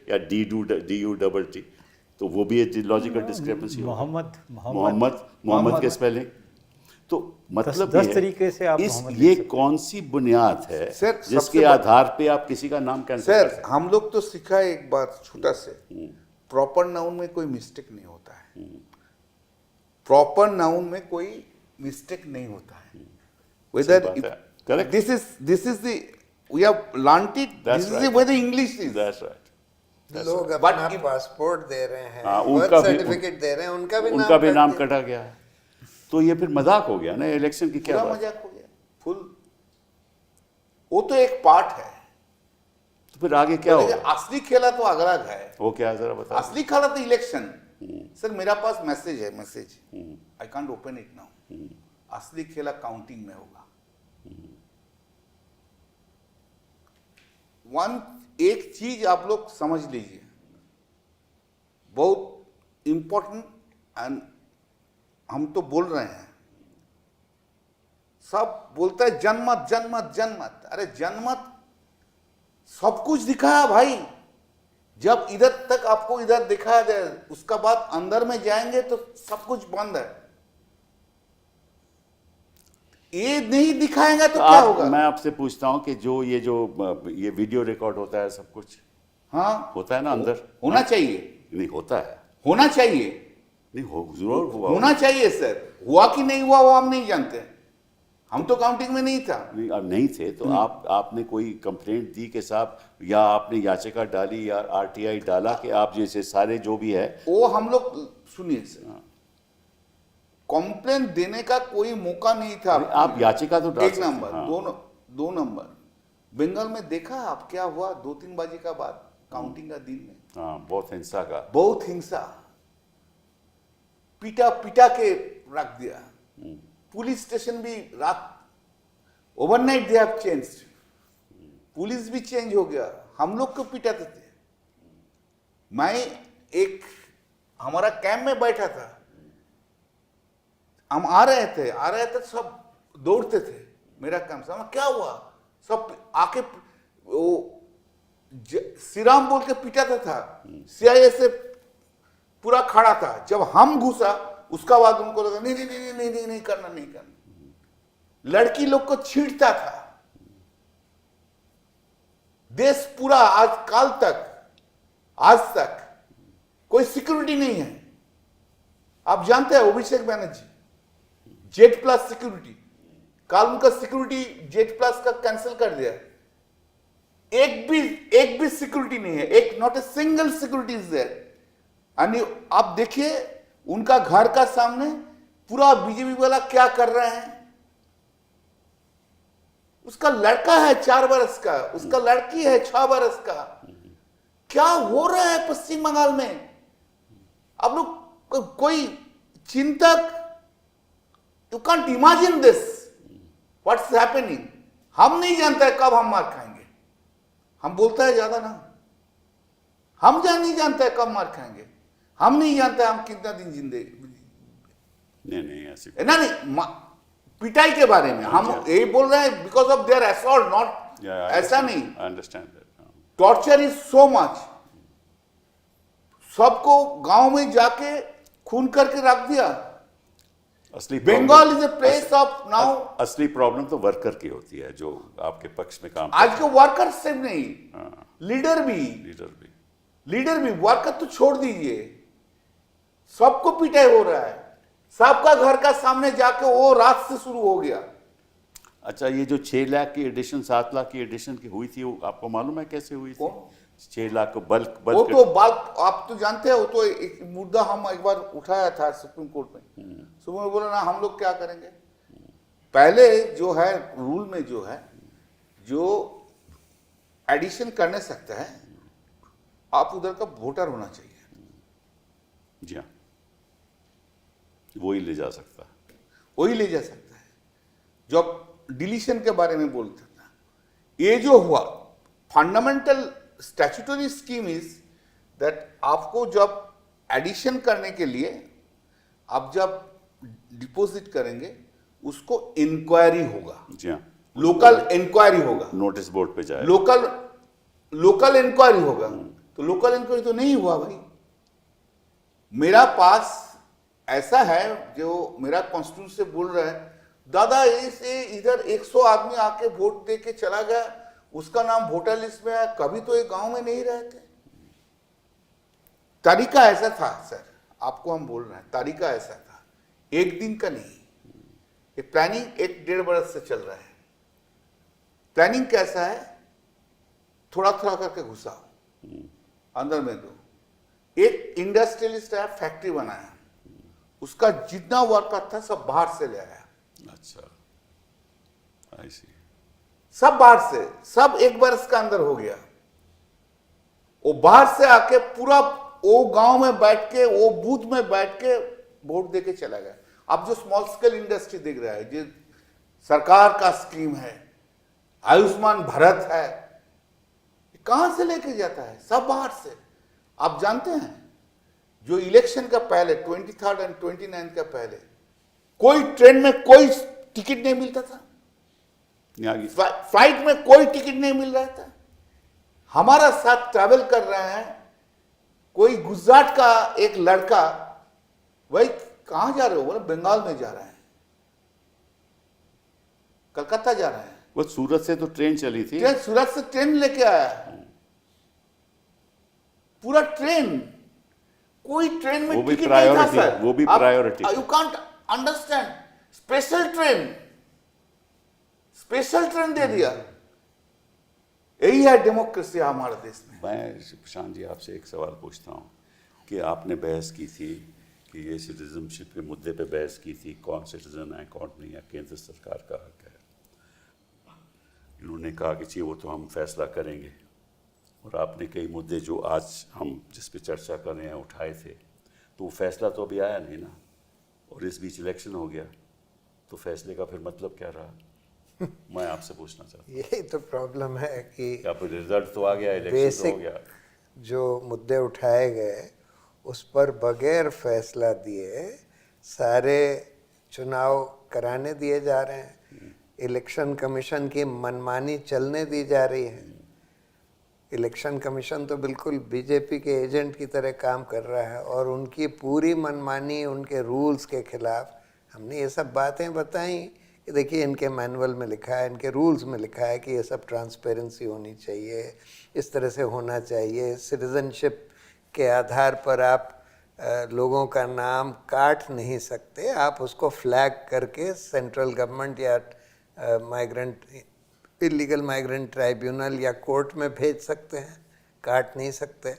या DU, तो वो भी लॉजिकल डिस्क्रिपेंसी। मोहम्मद के स्पेलिंग। तो मतलब 10 तरीके से आप ये कौन सी बुनियाद है सर, जिसके आधार पे आप किसी का नाम कैंसिल कर सकते हैं? हम लोग तो सीखा है एक बात छोटा से, प्रॉपर नाउन में कोई मिस्टेक नहीं होता है। प्रॉपर नाउन में कोई मिस्टेक नहीं होता है। Whether Correct. This is the we have learned it, this is the way the English is. That's right. लोग But अपना if- पासपोर्ट दे रहे हैं, हाँ, बर्थ सर्टिफिकेट दे रहे हैं, उनका भी नाम कट कटा गया है। तो ये फिर मजाक हो गया ना, इलेक्शन की क्या पूरा बात? मजाक हो गया फुल। वो तो एक पार्ट है, तो फिर आगे क्या लेकिन होगा? असली खेला तो अलग है। वो क्या है, जरा बता। असली खेला तो इलेक्शन। सर मेरा पास मैसेज है, message I can't open it now. असली खेला काउंटिंग में होगा। एक चीज आप लोग समझ लीजिए, बहुत इंपॉर्टेंट, एंड हम तो बोल रहे हैं, सब बोलता है जनमत जनमत जनमत। अरे जनमत सब कुछ दिखाया भाई। जब इधर तक आपको इधर दिखाया दे, उसका बाद अंदर में जाएंगे तो सब कुछ बंद है। ये नहीं दिखाएंगे तो क्या होगा? मैं आपसे पूछता हूं कि ये वीडियो रिकॉर्ड होता है, सब कुछ हाँ, होता है ना अंदर? होना चाहिए। नहीं होता है, होना चाहिए। नहीं जरूर हुआ होना चाहिए सर। हुआ कि नहीं हुआ वो हम नहीं जानते। हम तो काउंटिंग में नहीं था। नहीं, अब नहीं थे तो आपने कोई कंप्लेंट दी कि साहब, या आपने याचिका डाली या RTI डाला कि आप जैसे सारे जो भी है? वो हम लोग, सुनिए सर, कंप्लेंट देने का कोई मौका नहीं था। आप याचिका तो डाल एक सकते हैं, नंबर, हाँ। दो नंबर, बंगाल में देखा आप क्या हुआ 2-3 बजे का बाद काउंटिंग का दिन में? हाँ, बहुत हिंसा का। बहुत हिंसा, पिटा के रख दिया। पुलिस स्टेशन भी रात, overnight they have changed, police भी चेंज हो गया। हम लोग को पिटाते थे। मैं एक हमारा कैंप में बैठा था, हम आ रहे थे सब दौड़ते थे मेरा कैंप से। क्या हुआ? सब आके वो श्रीराम बोल के पिटाता था। CIA से पूरा खड़ा था। जब हम घुसा उसका बाद उनको लगा नहीं करना। लड़की लोग को छींटता था। देश पूरा आज तक कोई सिक्योरिटी नहीं है। आप जानते हैं अभिषेक बैनर्जी Z+ सिक्योरिटी, कल उनका सिक्योरिटी Z+ का कैंसिल कर दिया। एक भी सिक्योरिटी नहीं है, एक not a single security is there. आप देखिए उनका घर का सामने पूरा बीजेपी वाला क्या कर रहे हैं। उसका लड़का है 4 बरस का, उसका लड़की है 6 बरस का। क्या हो रहा है पश्चिम बंगाल में? आप लोग कोई चिंतक, you can't imagine this what's happening. हम नहीं जानते कब हम मार खाएंगे। हम बोलता है ज्यादा ना, हम नहीं जानते कब मार खाएंगे। हम नहीं जानते हम कितना दिन जिंदे नहीं ऐसी नहीं पिटाई के बारे में हम यही बोल रहे हैं, because of their assault, not ऐसा नहीं। Understand that. Torture is so much. सबको गांव में जाके खून करके रख दिया। असली Bengal is a place of now. असली प्रॉब्लम तो वर्कर की होती है जो आपके पक्ष में काम आज के वर्कर से नहीं, लीडर भी लीडर भी वर्कर तो छोड़ दीजिए। सबको पिटाई हो रहा है, सबका घर का सामने जाके वो रात से शुरू हो गया। अच्छा, ये जो 6 लाख की एडिशन, 7 लाख की एडिशन की हुई थी, वो आपको मालूम है कैसे हुई थी? 6 लाख को बल्क वो बल्क तो बात आप तो जानते हैं, वो तो एक मुद्दा हम एक बार उठाया था सुप्रीम कोर्ट में। सुप्रीम कोर्ट बोला ना हम लोग क्या करेंगे। पहले जो है रूल में जो है, जो एडिशन करने सकता है, आप उधर का वोटर होना चाहिए। जी हाँ, वही ले जा सकता है। वही ले जा सकता है। जो डिलीशन के बारे में बोलता था, ये जो हुआ fundamental statutory scheme is that आपको जब एडिशन करने के लिए आप जब डिपॉजिट करेंगे उसको इंक्वायरी होगा, जी हाँ, लोकल इंक्वायरी होगा, नोटिस बोर्ड पे जाए, लोकल इंक्वायरी होगा। तो लोकल इंक्वायरी तो नहीं हुआ भाई। मेरा पास ऐसा है जो मेरा कॉन्स्टिट्यूंट से बोल रहा है, दादा इसे इधर 100 आदमी आके वोट दे के चला गया, उसका नाम वोटर लिस्ट में है, कभी तो ये गांव में नहीं रहते। तरीका ऐसा था सर, आपको हम बोल रहे हैं, तरीका ऐसा था, एक दिन का नहीं। ये प्लानिंग 1-1.5 बरस से चल रहा है। प्लानिंग कैसा है, थोड़ा थोड़ा करके घुसाओ, अंदर में दो। एक इंडस्ट्रियलिस्ट है, फैक्ट्री बनाया, उसका जितना वर्कर था सब बाहर से ले आया। अच्छा, आई सी, सब बाहर से, सब 1 बरस का अंदर हो गया। वो बाहर से आके पूरा वो गांव में बैठ के, वो बूथ में बैठ के वोट दे के चला गया। अब जो स्मॉल स्केल इंडस्ट्री दिख रहा है, जो सरकार का स्कीम है, आयुष्मान भारत है, कहां से लेके जाता है? सब बाहर से। आप जानते हैं जो इलेक्शन का पहले 23 और 29 का पहले कोई ट्रेन में कोई टिकट नहीं मिलता था, फ्लाइट में कोई टिकट नहीं मिल रहा था। हमारा साथ ट्रैवल कर रहे हैं कोई गुजरात का एक लड़का, भाई कहां जा रहे हो? बोले बंगाल में जा रहे हैं, कलकत्ता जा रहे हैं। वो सूरत से तो ट्रेन चली थी, सूरत से ट्रेन लेके आया, पूरा ट्रेन, कोई ट्रेन में वो भी टिकट नहीं था सर। वो भी priority. You can't understand, special train दे दिया। यही है डेमोक्रेसी हमारे देश में। मैं प्रशांत जी आपसे एक सवाल पूछता हूँ कि आपने बहस की थी कि ये सिटीजनशिप के मुद्दे पे बहस की थी, कौन सिटीजन है कौन नहीं है, केंद्र सरकार का हक है। इन्होंने कहा कि जी वो तो हम फैसला करेंगे, और आपने कई मुद्दे जो आज हम जिस पे चर्चा कर रहे हैं उठाए थे, तो वो फैसला तो अभी आया नहीं ना, और इस बीच इलेक्शन हो गया, तो फैसले का फिर मतलब क्या रहा? मैं आपसे पूछना चाहता हूँ। यही तो प्रॉब्लम है कि अब रिजल्ट तो आ गया, इलेक्शन तो हो गया, जो मुद्दे उठाए गए उस पर बगैर फैसला दिए सारे चुनाव कराने दिए जा रहे हैं। इलेक्शन कमीशन की मनमानी चलने दी जा रही है। इलेक्शन कमीशन तो बिल्कुल बीजेपी के एजेंट की तरह काम कर रहा है, और उनकी पूरी मनमानी, उनके रूल्स के खिलाफ हमने ये सब बातें बताई कि देखिए इनके मैनुअल में लिखा है, इनके रूल्स में लिखा है कि ये सब ट्रांसपेरेंसी होनी चाहिए, इस तरह से होना चाहिए। सिटीजनशिप के आधार पर आप लोगों का नाम काट नहीं सकते, आप उसको फ्लैग करके सेंट्रल गवर्नमेंट या माइग्रेंट इलीगल माइग्रेंट ट्राइब्यूनल या कोर्ट में भेज सकते हैं, काट नहीं सकते।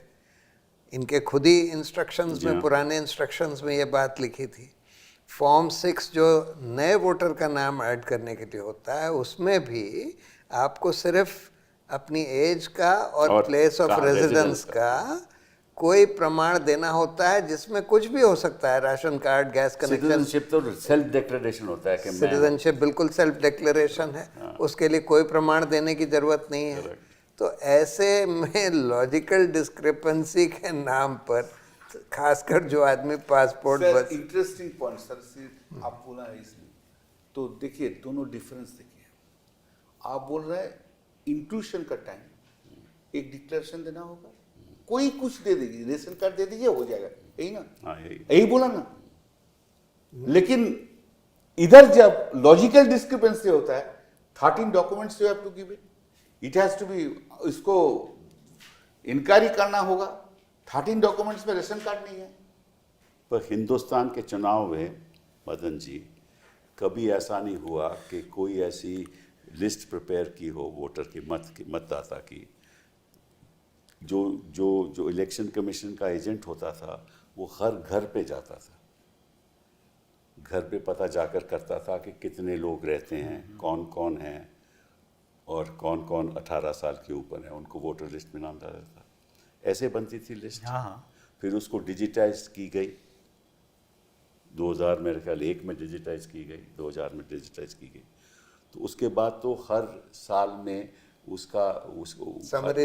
इनके खुद ही इंस्ट्रक्शंस में, पुराने इंस्ट्रक्शंस में ये बात लिखी थी। फॉर्म 6 जो नए वोटर का नाम ऐड करने के लिए होता है, उसमें भी आपको सिर्फ अपनी एज का और प्लेस ऑफ रेजिडेंस का कोई प्रमाण देना होता है, जिसमें कुछ भी हो सकता है, ration card, gas connection. Citizenship तो सेल्फ डिक्लेरेशन होता है कि मैं, सिटीजनशिप बिल्कुल सेल्फ डिक्लेरेशन है, उसके लिए कोई प्रमाण देने की जरूरत नहीं है। तो ऐसे में लॉजिकल डिस्क्रिपेंसी के नाम पर खासकर जो आदमी पासपोर्ट बस इंटरेस्टिंग पॉइंट सर, सिर्फ आप बोला है इसलिए तो देखिए दोनों डिफरेंस देखिए। आप बोल रहे हैं इंट्रूशन का टाइम एक डिक्लेरेशन देना होगा, कोई कुछ दे देगी, रेशन कार्ड दे दीजिए हो जाएगा, यही ना? हाँ यही बोला ना। लेकिन इधर जब लॉजिकल डिस्क्रिपेंसी होता है, 13 documents you have to give it has to be, इसको इंक्वायरी करना होगा। 13 डॉक्यूमेंट्स में रेशन कार्ड नहीं है, पर हिंदुस्तान के चुनाव में मदन जी कभी ऐसा नहीं हुआ कि कोई ऐसी लिस्ट प्रिपेयर की हो वोटर की मतदाता की, जो जो जो इलेक्शन कमीशन का एजेंट होता था वो हर घर पे जाता था, घर पे पता जाकर करता था कि कितने लोग रहते हैं, कौन कौन हैं और कौन कौन 18 साल के ऊपर हैं, उनको वोटर लिस्ट में नाम डाला था। ऐसे बनती थी लिस्ट। हाँ। फिर उसको डिजिटाइज की गई 2000 मेरे ख्याल 1 में डिजिटाइज की गई, 2000 में डिजिटाइज की गई। तो उसके बाद तो हर साल में उसका समरी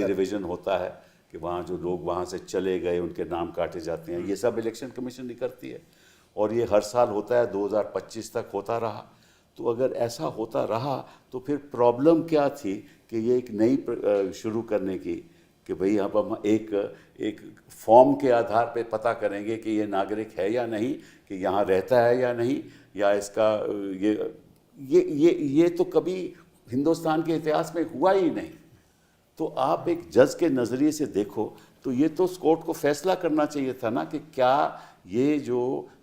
रिवीजन होता है कि वहाँ जो लोग वहाँ से चले गए उनके नाम काटे जाते हैं। ये सब इलेक्शन कमीशन ही करती है और ये हर साल होता है, 2025 तक होता रहा। तो अगर ऐसा होता रहा तो फिर प्रॉब्लम क्या थी कि ये एक नई शुरू करने की कि भाई अब हम एक फॉर्म के आधार पे पता करेंगे कि ये नागरिक है या नहीं, कि यहाँ रहता है या नहीं, या इसका ये तो कभी हिंदुस्तान के इतिहास में हुआ ही नहीं। तो आप एक जज के नज़रिए से देखो तो ये तो कोर्ट को फैसला करना चाहिए था ना कि क्या ये जो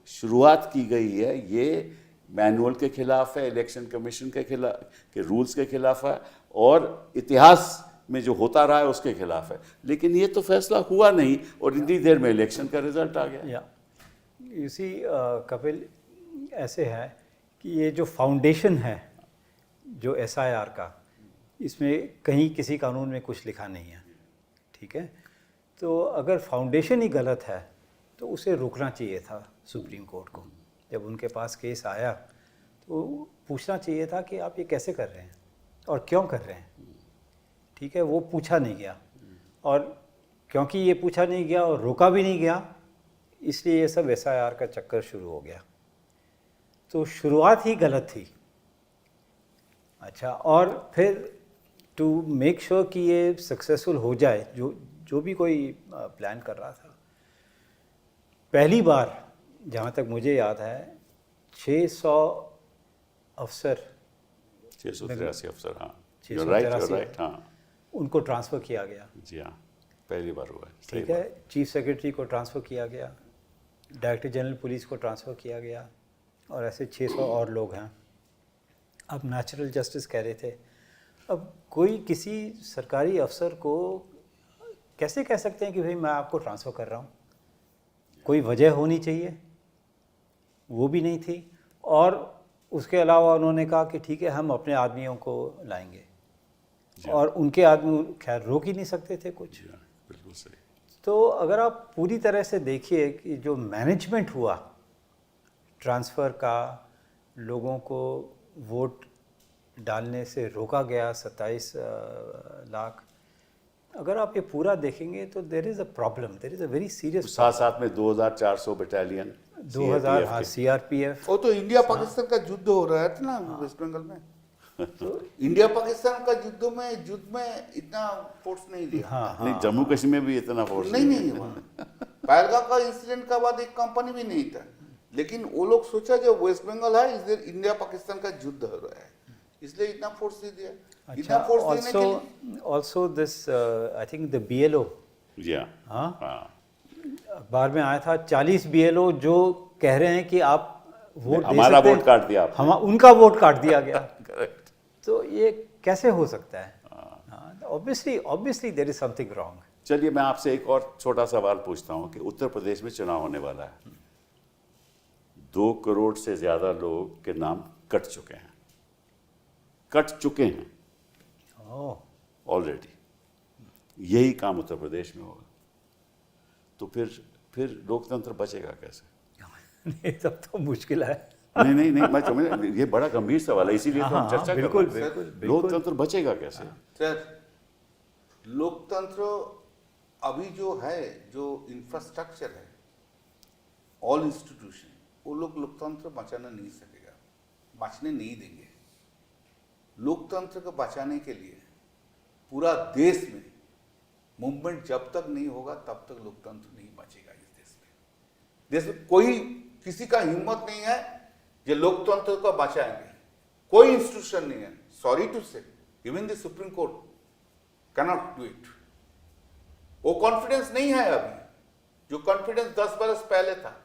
शुरुआत की गई है ये मैनुअल के खिलाफ है, इलेक्शन कमीशन के खिलाफ के रूल्स के खिलाफ है और इतिहास में जो होता रहा है उसके खिलाफ है। लेकिन ये तो फैसला हुआ नहीं और इतनी देर में इलेक्शन का रिजल्ट आ गया। इसी कपिल ऐसे है कि ये जो फाउंडेशन है जो SIR का, इसमें कहीं किसी कानून में कुछ लिखा नहीं है, ठीक है। तो अगर फाउंडेशन ही गलत है तो उसे रोकना चाहिए था सुप्रीम कोर्ट को। जब उनके पास केस आया तो पूछना चाहिए था कि आप ये कैसे कर रहे हैं और क्यों कर रहे हैं, ठीक है। वो पूछा नहीं गया और क्योंकि ये पूछा नहीं गया और रोका भी नहीं गया, इसलिए ये सब SIR का चक्कर शुरू हो गया। तो शुरुआत ही गलत थी। अच्छा, और फिर टू मेक श्योर कि ये सक्सेसफुल हो जाए, जो भी कोई प्लान कर रहा था, पहली बार जहाँ तक मुझे याद है 600 अफसर, 683 अफसर, हाँ, 683 राइट, हाँ, उनको ट्रांसफ़र किया गया। जी हाँ, पहली बार हुआ है, ठीक है। चीफ सेक्रेटरी को ट्रांसफ़र किया गया, डायरेक्टर जनरल पुलिस को ट्रांसफ़र किया गया और ऐसे 600 और लोग हैं। अब नेचुरल जस्टिस कह रहे थे। अब कोई किसी सरकारी अफसर को कैसे कह सकते हैं कि भाई मैं आपको ट्रांसफ़र कर रहा हूँ? कोई वजह होनी चाहिए, वो भी नहीं थी। और उसके अलावा उन्होंने कहा कि ठीक है हम अपने आदमियों को लाएंगे, और उनके आदमी खैर रोक ही नहीं सकते थे कुछ। बिल्कुल सही। तो अगर आप पूरी तरह से देखिए कि जो मैनेजमेंट हुआ ट्रांसफ़र का, लोगों को वोट डालने से रोका गया 27 लाख, अगर आप ये पूरा देखेंगे तो there is a problem, there is a very serious. साथ में 2400 बटालियन 2000, हाँ, CRPF। वो तो इंडिया पाकिस्तान का युद्ध हो रहा था ना वेस्ट बंगाल में। तो इंडिया पाकिस्तान का युद्ध में इतना फोर्स नहीं लिया। हाँ, नहीं, जम्मू कश्मीर में भी इतना फोर्स नहीं पहलगाम का इंसिडेंट का बाद एक कंपनी भी नहीं था, लेकिन वो लोग सोचा जो वेस्ट बंगाल है इधर इंडिया पाकिस्तान का युद्ध हो रहा है, इसलिए इतना फोर्स दे दिया। इतना फोर्स देने के लिए also this I think the BLO, हाँ, अखबार में आया था 40 BLO जो कह रहे हैं कि आप वोट दे हमारा सकते हैं, वोट काट दिया आपने। हम उनका वोट काट दिया गया। तो ये कैसे हो सकता है? Obviously there is something wrong. चलिए मैं आपसे एक और छोटा सवाल पूछता हूँ कि उत्तर प्रदेश में चुनाव होने वाला है, 2 करोड़ से ज़्यादा लोग के नाम कट चुके हैं ऑलरेडी। यही काम उत्तर प्रदेश में होगा तो फिर लोकतंत्र बचेगा कैसे? नहीं, तब तो मुश्किल है। नहीं, मैं समझ, ये बड़ा गंभीर सवाल है, इसीलिए तो हम चर्चा कर रहे हैं। लोकतंत्र बचेगा कैसे? सर, लोकतंत्र अभी जो है, जो इंफ्रास्ट्रक्चर है, ऑल इंस्टीट्यूशन, वो लोग लोकतंत्र बचाना नहीं सकेगा, बचने नहीं देंगे। लोकतंत्र को बचाने के लिए पूरा देश में मूवमेंट जब तक नहीं होगा तब तक लोकतंत्र नहीं बचेगा इस देश में। कोई किसी का हिम्मत नहीं है जो लोकतंत्र को बचाएंगे, कोई इंस्टीट्यूशन नहीं है। सॉरी टू से, even the supreme court cannot do it. वो कॉन्फिडेंस नहीं है अभी। जो कॉन्फिडेंस 10 बरस पहले था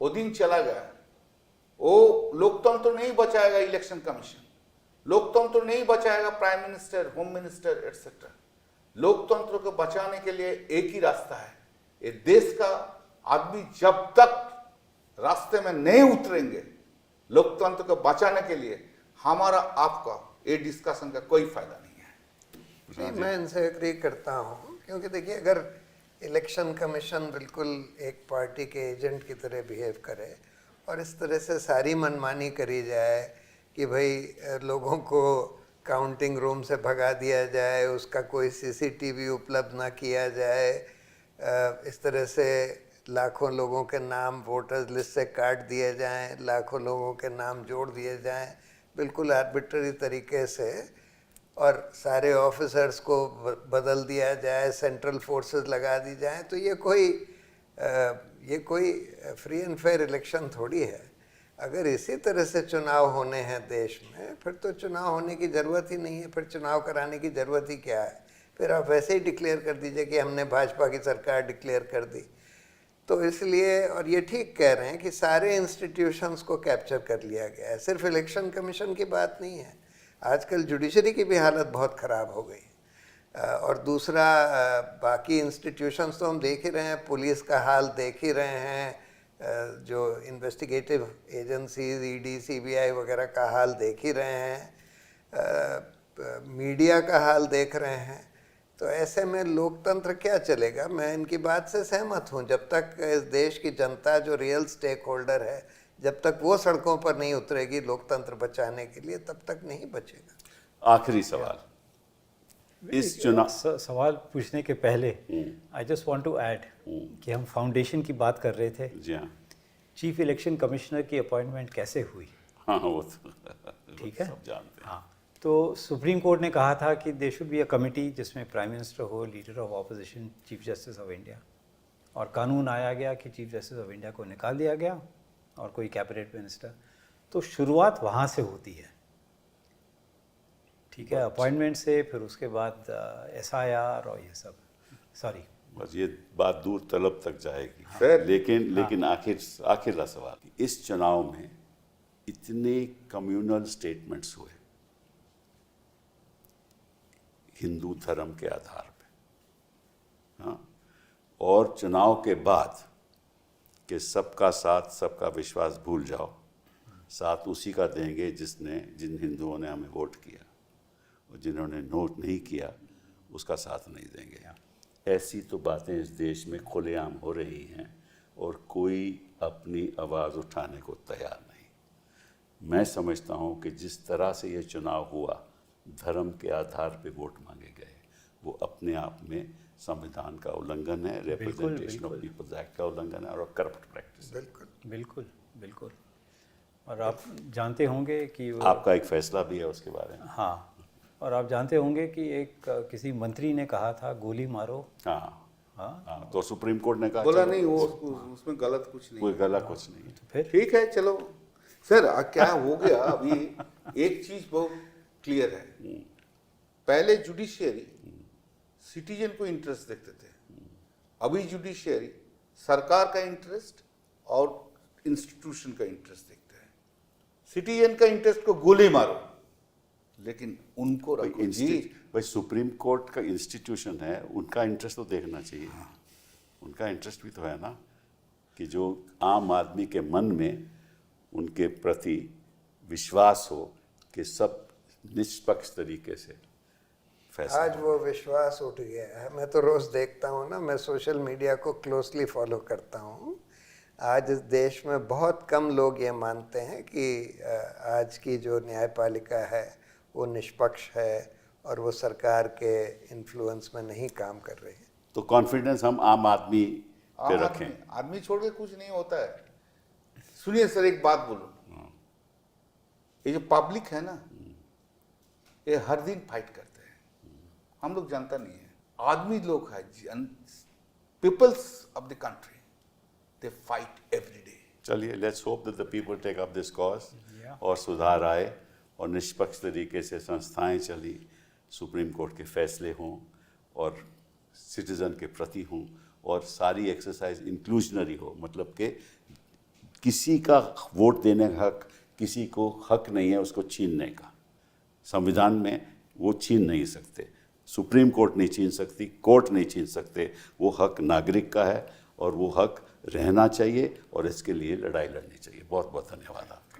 वो दिन चला गया। वो लोकतंत्र नहीं बचाएगा इलेक्शन कमीशन, लोकतंत्र नहीं बचाएगा prime minister, home minister etcetera. लोकतंत्र को बचाने के लिए एक ही रास्ता है, ये देश का आदमी जब तक रास्ते में नहीं उतरेंगे लोकतंत्र को बचाने के लिए, हमारा आपका ये डिस्कशन का कोई फायदा नहीं है। नहीं, मैं इनसे एग्री करता हूँ, क्योंकि देखिए अगर इलेक्शन कमीशन बिल्कुल एक पार्टी के एजेंट की तरह बिहेव करे और इस तरह से सारी मनमानी करी जाए कि भाई लोगों को काउंटिंग रूम से भगा दिया जाए, उसका कोई सीसीटीवी उपलब्ध ना किया जाए, इस तरह से लाखों लोगों के नाम वोटर्स लिस्ट से काट दिए जाएं, लाखों लोगों के नाम जोड़ दिए जाएं बिल्कुल आर्बिट्ररी तरीके से, और सारे ऑफिसर्स को बदल दिया जाए, सेंट्रल फोर्सेस लगा दी जाए, तो ये कोई फ्री एंड फेयर इलेक्शन थोड़ी है। अगर इसी तरह से चुनाव होने हैं देश में, फिर तो चुनाव होने की ज़रूरत ही नहीं है, फिर चुनाव कराने की ज़रूरत ही क्या है। फिर आप वैसे ही डिक्लेयर कर दीजिए कि हमने भाजपा की सरकार डिक्लेयर कर दी। तो इसलिए, और ये ठीक कह रहे हैं कि सारे इंस्टीट्यूशंस को कैप्चर कर लिया गया है, सिर्फ इलेक्शन कमीशन की बात नहीं है। आजकल जुडिशरी की भी हालत बहुत ख़राब हो गई। और दूसरा, बाकी इंस्टीट्यूशंस तो हम देख ही रहे हैं, पुलिस का हाल देख ही रहे हैं, जो इन्वेस्टिगेटिव एजेंसीज ईडी सीबीआई वगैरह का हाल देख ही रहे हैं, मीडिया का हाल देख रहे हैं। तो ऐसे में लोकतंत्र क्या चलेगा? मैं इनकी बात से सहमत हूँ। जब तक इस देश की जनता जो रियल स्टेक होल्डर है, जब तक वो सड़कों पर नहीं उतरेगी लोकतंत्र बचाने के लिए, तब तक नहीं बचेगा। आखिरी सवाल, इस चुनाव सवाल पूछने के पहले I just want to add कि हम फाउंडेशन की बात कर रहे थे। जी हाँ, चीफ इलेक्शन कमिश्नर की अपॉइंटमेंट कैसे हुई? हाँ वो तो ठीक है, सब जानते हैं। हाँ, तो सुप्रीम कोर्ट ने कहा था कि there should be a committee जिसमें प्राइम मिनिस्टर हो, leader of opposition, chief justice of India, और कानून आया गया कि चीफ जस्टिस ऑफ इंडिया को निकाल दिया गया और कोई कैबिनेट मिनिस्टर। तो शुरुआत वहाँ से होती है, ठीक है, अपॉइंटमेंट से, फिर उसके बाद SIR और ये सब, सॉरी बस ये बात दूर तलब तक जाएगी। सर, लेकिन आखिर सवाल, इस चुनाव में इतने कम्युनल स्टेटमेंट्स हुए हिंदू धर्म के आधार पे, हाँ, और चुनाव के बाद कि सबका साथ सबका विश्वास भूल जाओ, साथ उसी का देंगे जिन हिंदुओं ने हमें वोट किया, और जिन्होंने नोट नहीं किया उसका साथ नहीं देंगे। ऐसी तो बातें इस देश में खुलेआम हो रही हैं और कोई अपनी आवाज़ उठाने को तैयार नहीं। मैं समझता हूँ कि जिस तरह से ये चुनाव हुआ, धर्म के आधार पे वोट मांगे गए, वो अपने आप में संविधान का उल्लंघन है, रिप्रेजेंटेशन ऑफ पीपल्स एक्ट का उल्लंघन है और करप्ट प्रैक्टिस। बिल्कुल बिल्कुल। और आप जानते होंगे कि आपका एक फैसला भी है उसके बारे में। हाँ, और आप जानते होंगे कि एक किसी मंत्री ने कहा था गोली मारो। हाँ, तो सुप्रीम कोर्ट ने कहा बोला नहीं, वो उसमें गलत कुछ नहीं, कोई गलत कुछ नहीं है। तो फिर ठीक है, चलो सर। क्या हो गया अभी, एक चीज बहुत क्लियर है, पहले जुडिशियरी सिटीजन को इंटरेस्ट देखते थे, अभी जुडिशियरी सरकार का इंटरेस्ट और इंस्टीट्यूशन का इंटरेस्ट देखते हैं। सिटीजन का इंटरेस्ट को गोली मारो, लेकिन उनको रखो जी। भाई सुप्रीम कोर्ट का इंस्टीट्यूशन है, उनका इंटरेस्ट तो देखना चाहिए। उनका इंटरेस्ट भी तो है ना, कि जो आम आदमी के मन में उनके प्रति विश्वास हो कि सब निष्पक्ष तरीके से फैसला। आज वो विश्वास उठ गया है। मैं तो रोज़ देखता हूँ ना, मैं सोशल मीडिया को क्लोजली फॉलो करता हूँ। आज इस देश में बहुत कम लोग ये मानते हैं कि आज की जो न्यायपालिका है वो निष्पक्ष है और वो सरकार के इन्फ्लुएंस में नहीं काम कर रही है। तो कॉन्फिडेंस हम आम आदमी पे रखें। आदमी छोड़ के कुछ नहीं होता है। सुनिए सर, एक बात बोलूं, ये जो पब्लिक है ना, ये हर दिन फाइट करते हैं, हम लोग जानता नहीं है। आदमी लोग है, peoples of the country, they fight every day. चलिए, let's hope that the people take up this cause और सुधार आए और निष्पक्ष तरीके से संस्थाएं चली, सुप्रीम कोर्ट के फैसले हों और सिटीजन के प्रति हों और सारी एक्सरसाइज इंक्लूजनरी हो, मतलब कि किसी का वोट देने का हक किसी को हक नहीं है उसको छीनने का। संविधान में वो छीन नहीं सकते, सुप्रीम कोर्ट नहीं छीन सकती, कोर्ट नहीं छीन सकते। वो हक नागरिक का है और वो हक रहना चाहिए और इसके लिए लड़ाई लड़नी चाहिए। बहुत बहुत धन्यवाद आपका।